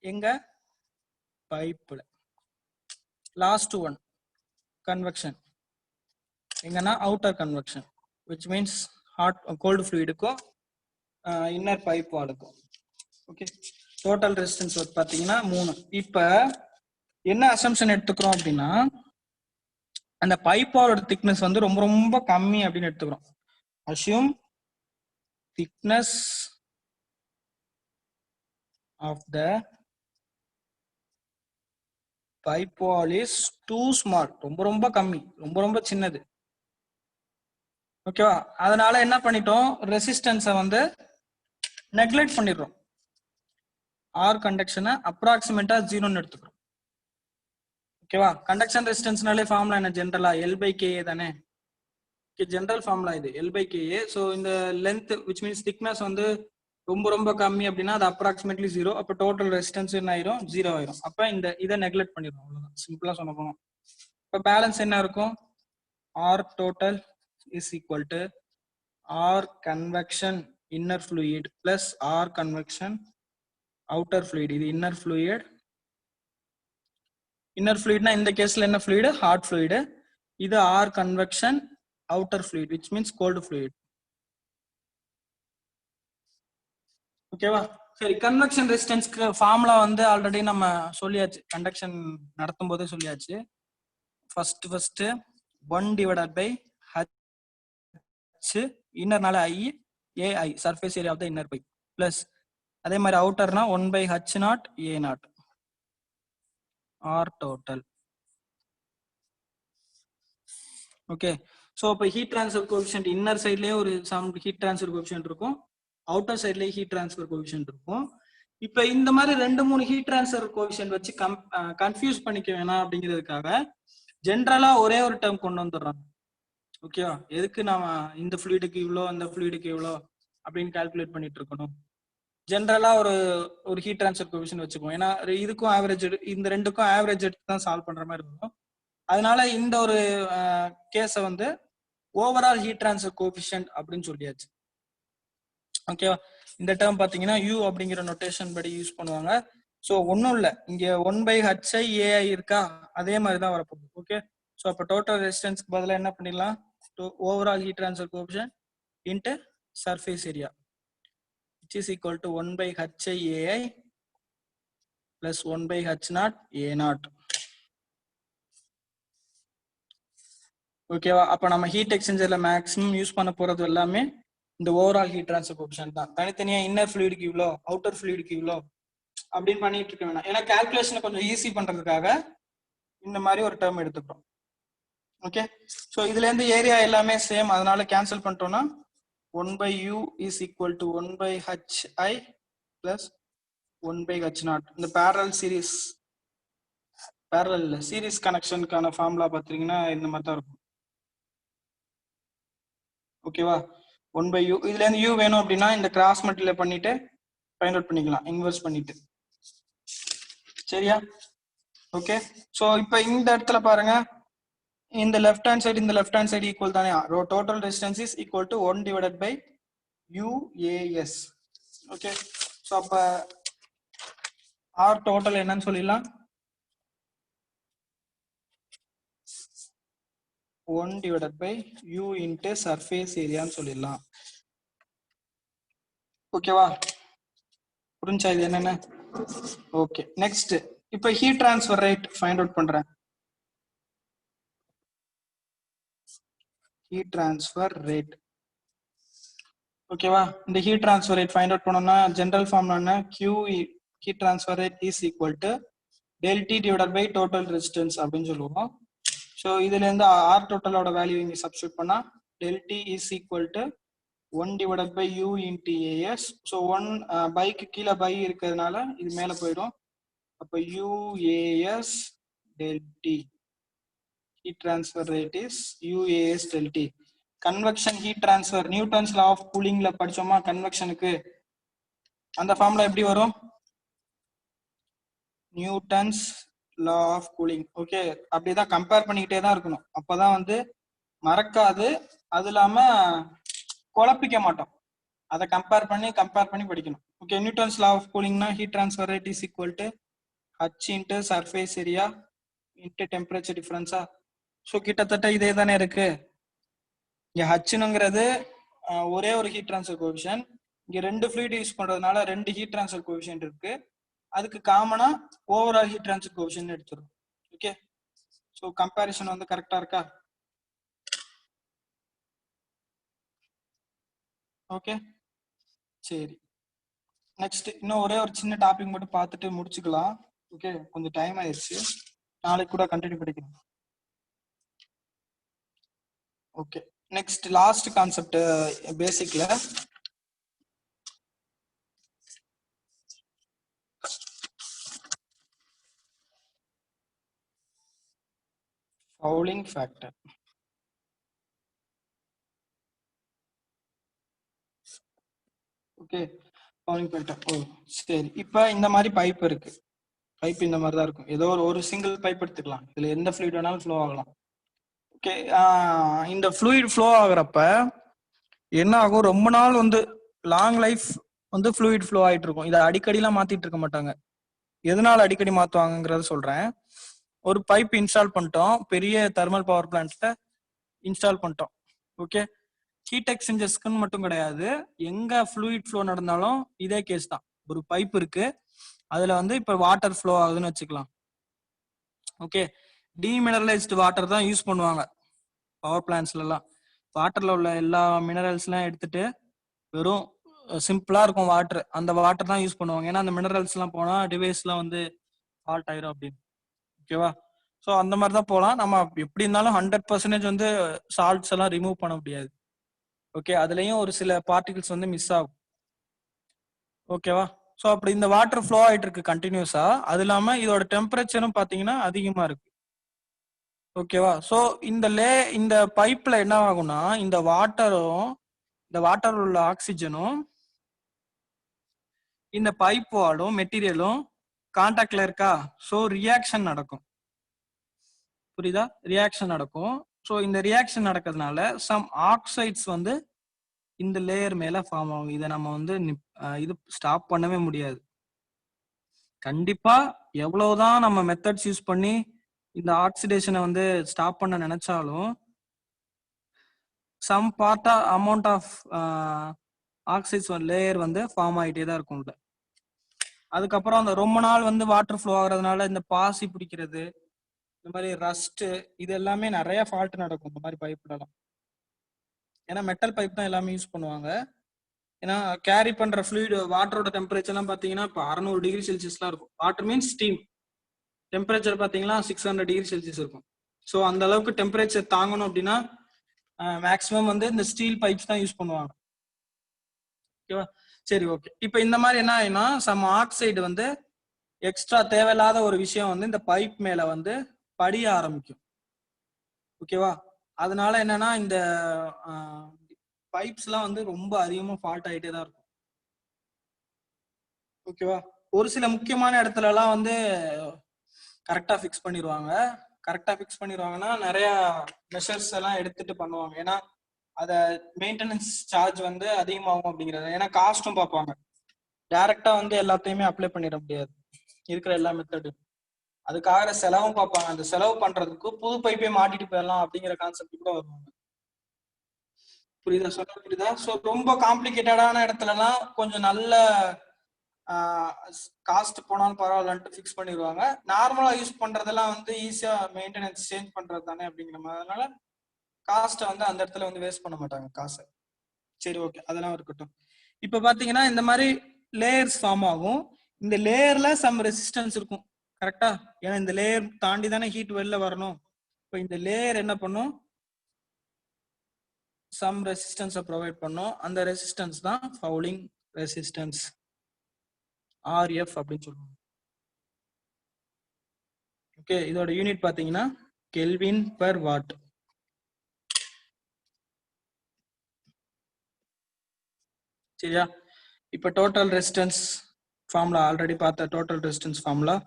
எங்க? பைப்புல. லாஸ்ட் ஒன் கன்வெக்ஷன் எங்கன்னா outer convection, which means hot cold ஃப்ளூயிடுக்கும் இன்னர் பைப் வாலுக்கும். ஓகே, டோட்டல் ரெசிஸ்டன்ஸ் பாத்தீங்கன்னா 3. இப்ப என்ன அசம்ஷன் எடுத்துக்கிறோம் அப்படின்னா, அந்த பைப் வாலோட திக்னஸ் வந்து ரொம்ப ரொம்ப கம்மி அப்படின்னு எடுத்துக்கிறோம். Assume thickness of the pipe wall is too small. ரொம்ப ரொம்ப கம்மி, ரொம்ப ரொம்ப சின்னது. ஓகேவா? அதனால என்ன பண்ணிட்டோம்? ரெசிஸ்டன்ஸை வந்து நெக்லெக்ட் பண்ணிடுறோம். ஆர் கண்டக்ஷனை அப்ராக்சிமேட்டா 0ன்னு எடுத்துக்கிறோம். ஓகேவா? கண்டக்ஷன் ரெசிஸ்டன்ஸ்னாலே ஃபார்முலா என்ன? ஜென்ரலா L/KA தானே. ஜென்ரல் ஃபார்முலா இது L/KA. ஸோ இந்த லென்த் விச் மீன்ஸ் திக்னஸ் வந்து ரொம்ப ரொம்ப கம்மி அப்படின்னா அது அப்ராக்சிமேட்லி 0. அப்ப டோட்டல் ரெசிஸ்டன்ஸ் என்ன ஆயிரும்? 0 ஆயிரும். அப்ப இந்த இதை நெக்லெக்ட் பண்ணிடும். அவ்வளவுதான், சிம்பிளா சொல்ல போனோம். இப்ப பேலன்ஸ் என்ன இருக்கும்? R total is equal to R convection inner fluid plus R convection outer fluid. இது இன்னர் ஃப்ளூயிட். இன்னர் ஃப்ளூயிட்னா இந்த கேஸ்ல என்ன ஃப்ளூயிட்? Hot fluid. இது R convection outer fluid which means cold fluid. ஓகேவா? சரி, கன்வெக்ஷன் ரெசிஸ்டன்ஸ்க்கு ஃபார்முலா வந்து ஆல்ரெடி நம்ம சொல்லியாச்சு, கண்டக்ஷன் நடத்தும் போதே சொல்லியாச்சு. ஃபர்ஸ்ட் 1 டிவைடட் பை ஹச், இன்னர்னால i, A i surface area of the inner pipe, plus அதே மாதிரி அவுட்டர்னா 1 by h naught A naught R total. Okay, so இப்போ ஹீட் ட்ரான்ஸ்ஃபர் கோஎஃபிஷியன்ட் இன்னர் சைட்லேயே ஒரு சம் ஹீட் ட்ரான்ஸ்ஃபர் கோஎஃபிஷியன்ட் இருக்கும், அவுட்டர் சைட்லேயே heat transfer coefficient இருக்கும். இப்போ இந்த மாதிரி 2-3 ஹீட் ட்ரான்ஸ்ஃபர் கோஎஃபிஷியன்ட் வச்சு கன்ஃபியூஸ் பண்ணிக்க வேணாம் அப்படிங்கிறதுக்காக ஜென்ரலா ஒரே ஒரு டேர்ம் கொண்டு வந்துடுறாங்க. ஓகேவா? எதுக்கு நாம இந்த ஃப்ளூயிடுக்கு இவ்வளோ, அந்த ஃப்ளூயிடுக்கு இவ்வளோ அப்படின்னு கால்குலேட் பண்ணிட்டு இருக்கணும். ஜென்ரலா ஒரு ஹீட் ட்ரான்ஸ்ஃபர் கோஎஃபிஷியன்ட் வச்சுக்குவோம். ஏன்னா இதுக்கும் ஆவரேஜ், இந்த ரெண்டுக்கும் ஆவரேஜ் எடுத்து தான் சால்வ் பண்ற மாதிரி இருக்கும். அதனால இந்த ஒரு கேஸை வந்து ஓவரால் ஹீட் ட்ரான்ஸ்ஃபர் கோஎஃபிஷியன்ட் அப்படின்னு சொல்லியாச்சு. ஓகேவா? இந்த டேர்ம் பாத்தீங்கன்னா யூ அப்படிங்கிற நோட்டேஷன் படி யூஸ் பண்ணுவாங்க. ஸோ ஒன்றும் இல்லை, இங்க 1 பை ஹச்ஐ ஏஐ இருக்கா, அதே மாதிரி தான் வரப்போகுது. ஓகே, ஸோ அப்போ டோட்டல் ரெசிஸ்டன்ஸ்க்கு பதிலாக என்ன பண்ணிடலாம்? Overall heat transfer coefficient into surface area which is equal to 1 by hI ai plus 1 by h naught a naught. ஓகேவா? அப்ப நம்ம ஹீட் எக்ஸ்சேஞ்சர்ல மேக்ஸிமம் யூஸ் பண்ண போறது எல்லாமே இந்த ஓவரால் ஹீட் ட்ரான்ஸ்ஃபர் கோஎஃபிஷியன்ட் தான். தனித்தனியா இன்னர் ஃப்ளூயிடுக்கு இவ்வளோ, அவுட்டர் ஃப்ளூயிடுக்கு இவ்வளோ அப்படின்னு பண்ணிட்டு இருக்க வேணாம். ஏன்னா கால்குலேஷனை கொஞ்சம் ஈஸி பண்றதுக்காக இந்த மாதிரி ஒரு டேர்ம் எடுத்துக்கிறோம். ஓகே, ஸோ இதுல இருந்து ஏரியா எல்லாமே சேம், அதனால கேன்சல் பண்ணிட்டோம்னா 1 by u is equal to 1 by hi plus 1 by h naught. இந்த parallel series கனெக்ஷனுக்கான ஃபார்முலா பாத்தீங்கன்னா இந்த மாதிரி தான் இருக்கும். ஓகேவா? 1 by u, இதுல இருந்து u வேணும் அப்படின்னா இந்த கிராஸ் மல்டிப்ளை பண்ணிட்டு ஃபைண்ட் அவுட் பண்ணிக்கலாம், இன்வெர்ஸ் பண்ணிட்டு. சரியா? ஓகே, ஸோ இப்போ இந்த இடத்துல பாருங்க, இந்த லெஃப்ட் ஹேண்ட் சைடு இந்த லெஃப்ட் ஹேண்ட் சைடு ஈக்குவல் தானே. Total resistance is equal to 1 divided by UAS. Okay, so அப்ப R டோட்டல் என்னன்னு சொல்லிடலாம்? 1 divided by U into surface ஏரியான்னு சொல்லிடலாம். ஓகேவா? புரிஞ்சா இது என்னன்னு? ஓகே, நெக்ஸ்ட் இப்போ heat transfer rate find out பண்றேன். Heat transfer rate. ஓகேவா? இந்த heat transfer rate find out பண்ணோம்னா ஜெனரல் ஃபார்முலா என்ன? Q heat transfer rate is equal to del T divided by total resistance அப்படின்னு சொல்லுவோம். ஸோ இதுல இருந்து ஆர் டோட்டலோட வேல்யூ இங்க சப்ஸ்டியூட் பண்ணா del T is equal to 1 divided by U into AS. So 1 பைக்கு கீழே பை இருக்கிறதுனால இது மேல போயிடும். அப்போ UAS del T heat transfer rate is UAS del T. Convection heat transfer Newton's law of கூலிங்ல படிச்சோமா? கன்வெக்ஷனுக்கு அந்த ஃபார்முலா எப்படி வரும்? Newton's law of cooling. Okay, அப்படிதான் கம்பேர் பண்ணிக்கிட்டே தான் இருக்கணும், அப்பதான் வந்து மறக்காது. அது இல்லாம குழப்பிக்க மாட்டோம், அதை கம்பேர் பண்ணி படிக்கணும். ஓகே, நியூட்டன்ஸ் லா ஆஃப் கூலிங்னா heat transfer rate is equal to H into surface area into temperature டிஃபரன்ஸா. ஸோ கிட்டத்தட்ட இதே தானே இருக்கு. இங்க ஹச்னுங்கிறது ஒரே ஒரு ஹீட் ட்ரான்ஸ்ஃபர் கோஎஃபிஷியன்ட், இங்க 2 ஃப்ளூயிட் யூஸ் பண்றதுனால 2 ஹீட் ட்ரான்ஸ்ஃபர் கோஎஃபிஷியன்ட் இருக்கு. அதுக்கு காமனா ஓவரால் ஹீட் ட்ரான்ஸ்ஃபர் கோஎஃபிஷியன்ட் எடுத்துரும். ஓகே, ஸோ கம்பேரிசன் வந்து கரெக்டா இருக்கா? ஓகே, சரி. நெக்ஸ்ட் இன்னும் ஒரே ஒரு சின்ன டாபிக் மட்டும் பார்த்துட்டு முடிச்சுக்கலாம். ஓகே, கொஞ்சம் டைம் ஆயிடுச்சு, நாளைக்கு கூட கண்டினியூ படிக்கணும். ஓகே, நெக்ஸ்ட் லாஸ்ட் கான்செப்ட் பேசிக்ல fouling factor. ஓகே, ஃப்ளோயிங் பண்ணிட்டேன். ஓ சரி, இப்போ இந்த மாதிரி பைப் இருக்கு. பைப் இந்த மாதிரி தான் இருக்கும். ஏதோ ஒரு சிங்கிள் பைப் எடுத்துக்கலாம், இதுல எந்த ஃப்ளூயிட் வேணாலும் ஃப்ளோ ஆகலாம். ஓகே, இந்த ஃப்ளூயிட் ஃப்ளோ ஆகுறப்ப என்ன ஆகும், ரொம்ப நாள் வந்து லாங் லைஃப் வந்து ஃப்ளூயிட் ஃப்ளோ ஆயிட்டு இருக்கும். இதை அடிக்கடிலாம் மாத்திட்டு இருக்க மாட்டாங்க. எதனால அடிக்கடி மாத்துவாங்கங்கறத சொல்றேன். ஒரு பைப் இன்ஸ்டால் பண்ணிட்டோம், பெரிய தெர்மல் பவர் பிளான்ட்ல இன்ஸ்டால் பண்ணிட்டோம். ஓகே, ஹீட் எக்ஸ்சேஞ்சர்ஸ்க்குன்னு மட்டும் கிடையாது, எங்க ஃப்ளூயிட் ஃப்ளோ நடந்தாலும் இதே கேஸ் தான். ஒரு பைப் இருக்கு, அதுல வந்து இப்ப வாட்டர் ஃப்ளோ ஆகுதுன்னு வச்சுக்கலாம். ஓகே, டீமினரலைஸ்டு வாட்டர் தான் யூஸ் பண்ணுவாங்க பவர் பிளான்ட்ஸ்ல எல்லாம். வாட்டர்ல உள்ள எல்லா மினரல்ஸ் எல்லாம் எடுத்துட்டு வெறும் சிம்பிளா இருக்கும் வாட்டர், அந்த வாட்டர் தான் யூஸ் பண்ணுவாங்க. ஏன்னா அந்த மினரல்ஸ் எல்லாம் போனா டிவைஸ் எல்லாம் வந்து ஃபால்ட் ஆயிரும் அப்படின்னு. ஓகேவா, ஸோ அந்த மாதிரி தான் போகலாம். நம்ம எப்படி இருந்தாலும் 100% வந்து சால்ட்ஸ் எல்லாம் ரிமூவ் பண்ண முடியாது. ஓகே, அதுலயும் ஒரு சில பார்ட்டிகிள்ஸ் வந்து மிஸ் ஆகும். ஓகேவா, ஸோ அப்படி இந்த வாட்டர் ஃப்ளோ ஆயிட்டு இருக்கு கண்டினியூஸா. அது இல்லாம இதோட டெம்பரேச்சரும் பாத்தீங்கன்னா அதிகமா இருக்கு. ஓகேவா, ஸோ இந்த பைப்ல என்ன ஆகும்னா, இந்த வாட்டர் உள்ள ஆக்சிஜனும் இந்த பைப் வாலும் மெட்டீரியலும் கான்டாக்ட்ல இருக்கா, ஸோ ரியாக்ஷன் நடக்கும். புரியுதா, ரியாக்ஷன் நடக்கும். ஸோ இந்த ரியாக்ஷன் நடக்கிறதுனால சம் ஆக்சைட்ஸ் வந்து இந்த லேயர் மேல ஃபார்ம் ஆகும். இதை நம்ம வந்து இது ஸ்டாப் பண்ணவே முடியாது. கண்டிப்பா எவ்வளவுதான் நம்ம மெத்தட்ஸ் யூஸ் பண்ணி இந்த ஆக்சிடேஷனை வந்து ஸ்டாப் பண்ண நினைச்சாலும் some amount of oxides layer வந்து ஃபார்ம் ஆகிட்டே தான் இருக்கும். அதுக்கப்புறம் அந்த ரொம்ப நாள் வந்து வாட்டர் ஃப்ளோ ஆகுறதுனால இந்த பாசி பிடிக்கிறது, இந்த மாதிரி ரஸ்ட், இது எல்லாமே நிறைய ஃபால்ட் நடக்கும் இந்த மாதிரி பைப்லாம். ஏன்னா மெட்டல் பைப் தான் எல்லாமே யூஸ் பண்ணுவாங்க. ஏன்னா கேரி பண்ற ஃப்ளூயிட் வாட்டரோட டெம்பரேச்சர்லாம் பாத்தீங்கன்னா இப்போ 600 டிகிரி செல்சியஸ்லாம் இருக்கும். வாட்டர் மீன்ஸ் ஸ்டீம் டெம்பரேச்சர் பாத்தீங்கன்னா 600 டிகிரி செல்சியஸ் இருக்கும். ஸோ அந்த அளவுக்கு டெம்பரேச்சர் தாங்கணும் அப்படின்னா மேக்ஸிமம் வந்து இந்த ஸ்டீல் பைப்ஸ் தான் யூஸ் பண்ணுவாங்க. ஓகேவா, சரி ஓகே. இப்போ இந்த மாதிரி என்ன ஆயினா, சம் ஆக்சைடு வந்து எக்ஸ்ட்ரா தேவையில்லாத ஒரு விஷயம் வந்து இந்த பைப் மேல வந்து படிய ஆரம்பிக்கும். ஓகேவா, அதனால என்னன்னா இந்த பைப்ஸ் எல்லாம் வந்து ரொம்ப அதிகமா ஃபால்ட் ஆயிட்டே தான் இருக்கும். ஓகேவா, ஒரு சில முக்கியமான இடத்துல எல்லாம் வந்து கரெக்டா ஃபிக்ஸ் பண்ணிடுவாங்க. கரெக்டா ஃபிக்ஸ் பண்ணிடுவாங்கன்னா நிறைய மெஷர்ஸ் எல்லாம் எடுத்துட்டு பண்ணுவாங்க. ஏன்னா அத மெயின்டெனன்ஸ் சார்ஜ் வந்து அதிகமாகும் அப்படிங்கிறது. ஏன்னா காஸ்டும் பார்ப்பாங்க. டைரக்டா வந்து எல்லாத்தையுமே அப்ளை பண்ணிட முடியாது இருக்கிற எல்லா மெத்தடும். அதுக்காக செலவும் பார்ப்பாங்க. அந்த செலவு பண்றதுக்கு புது பைப்பே மாட்டிட்டு போயிடலாம் அப்படிங்கிற கான்செப்ட் கூட வருவாங்க. புரியுதா சொல்ல, புரியுதா? ஸோ ரொம்ப காம்ப்ளிகேட்டடான இடத்துலலாம் கொஞ்சம் நல்ல காஸ்ட் போனாலும் பரவாயில்லன்ட்டு ஃபிக்ஸ் பண்ணிடுவாங்க. நார்மலா யூஸ் பண்றதெல்லாம் வந்து ஈஸியா மெயின்டெனன்ஸ் சேஞ்ச் பண்றது தானே அப்படிங்கிற மாதிரி. அதனால காஸ்ட்டை வந்து அந்த இடத்துல வந்து வேஸ்ட் பண்ண மாட்டாங்க காசை. சரி ஓகே, அதெல்லாம் இருக்கட்டும். இப்ப பாத்தீங்கன்னா இந்த மாதிரி லேயர்ஸ் ஃபார்ம் ஆகும். இந்த லேயர்ல சம் ரெசிஸ்டன்ஸ் இருக்கும். கரெக்டா, ஏன்னா இந்த லேயர் தாண்டி தானே ஹீட் வெளில வரணும். இப்போ இந்த லேயர் என்ன பண்ணும், சம் ரெசிஸ்டன்ஸை ப்ரொவைட் பண்ணும். அந்த ரெசிஸ்டன்ஸ் தான் ஃபவுலிங் ரெசிஸ்டன்ஸ், ஆர்எஃப் அப்படின்னு சொல்லுவாங்க. ஓகே, இதோட யூனிட் பாத்தீங்கன்னா கெல்வின் பெர் வாட். சரியா, இப்ப டோட்டல் ரெசிஸ்டன்ஸ் ஃபார்முலா ஆல்ரெடி பார்த்த total resistance formula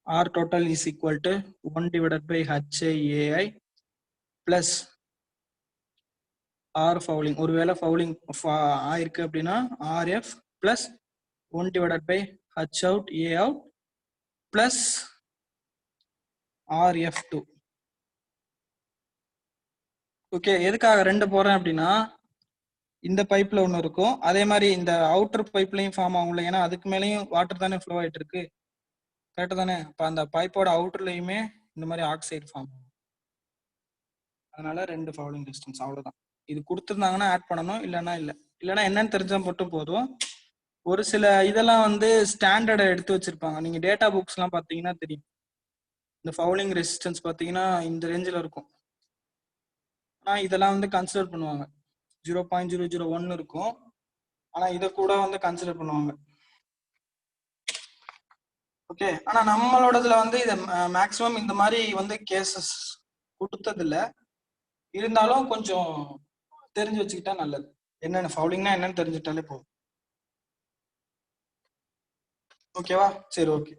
R total is equal to 1 divided by HIAI plus R fouling. ஒருவேளை fouling ஆயிருக்கு அப்படின்னா RF plus 1 divided by H out A out plus RF2. Okay, எதுக்காக ரெண்டு போறேன் அப்படின்னா இந்த பைப்ல ஒன்று இருக்கும், அதே மாதிரி இந்த அவுட்டர் பைப்லையும் ஃபார்ம் ஆகும்ல. ஏன்னா அதுக்கு மேலேயும் வாட்டர் தானே ஃப்ளோ ஆயிட்டு இருக்கு. கரெக்ட் தானே? அப்ப அந்த பைப்போட அவுட்டர்லயுமே இந்த மாதிரி ஆக்சைடு ஃபார்ம் ஆகும். அதனால ரெண்டு ஃபவுலிங் டிஸ்டன்ஸ், அவ்வளவுதான். இது கொடுத்துருந்தாங்கன்னா ஆட் பண்ணணும், இல்லைன்னா இல்லை. இல்லைன்னா என்னன்னு தெரிஞ்சா மட்டும் போதும். ஒரு சில இதெல்லாம் வந்து ஸ்டாண்டர்டை எடுத்து வச்சிருப்பாங்க. நீங்க டேட்டா புக்ஸ் எல்லாம் பாத்தீங்கன்னா தெரியும். இந்த ஃபவுலிங் ரெசிஸ்டன்ஸ் பாத்தீங்கன்னா இந்த ரேஞ்சில் இருக்கும். ஆனா இதெல்லாம் வந்து கன்சிடர் பண்ணுவாங்க. 0.001 இருக்கும். ஆனா இதை கூட வந்து கன்சிடர் பண்ணுவாங்க. ஓகே, ஆனா நம்மளோடதுல வந்து இதை மேக்சிமம் இந்த மாதிரி வந்து கேசஸ் கொடுத்தது இல்லை. இருந்தாலும் கொஞ்சம் தெரிஞ்சு வச்சுக்கிட்டா நல்லது. என்னென்ன ஃபவுலிங்னா என்னன்னு தெரிஞ்சுட்டாலே போதும். ஓகேவா? சரி, ஓகே.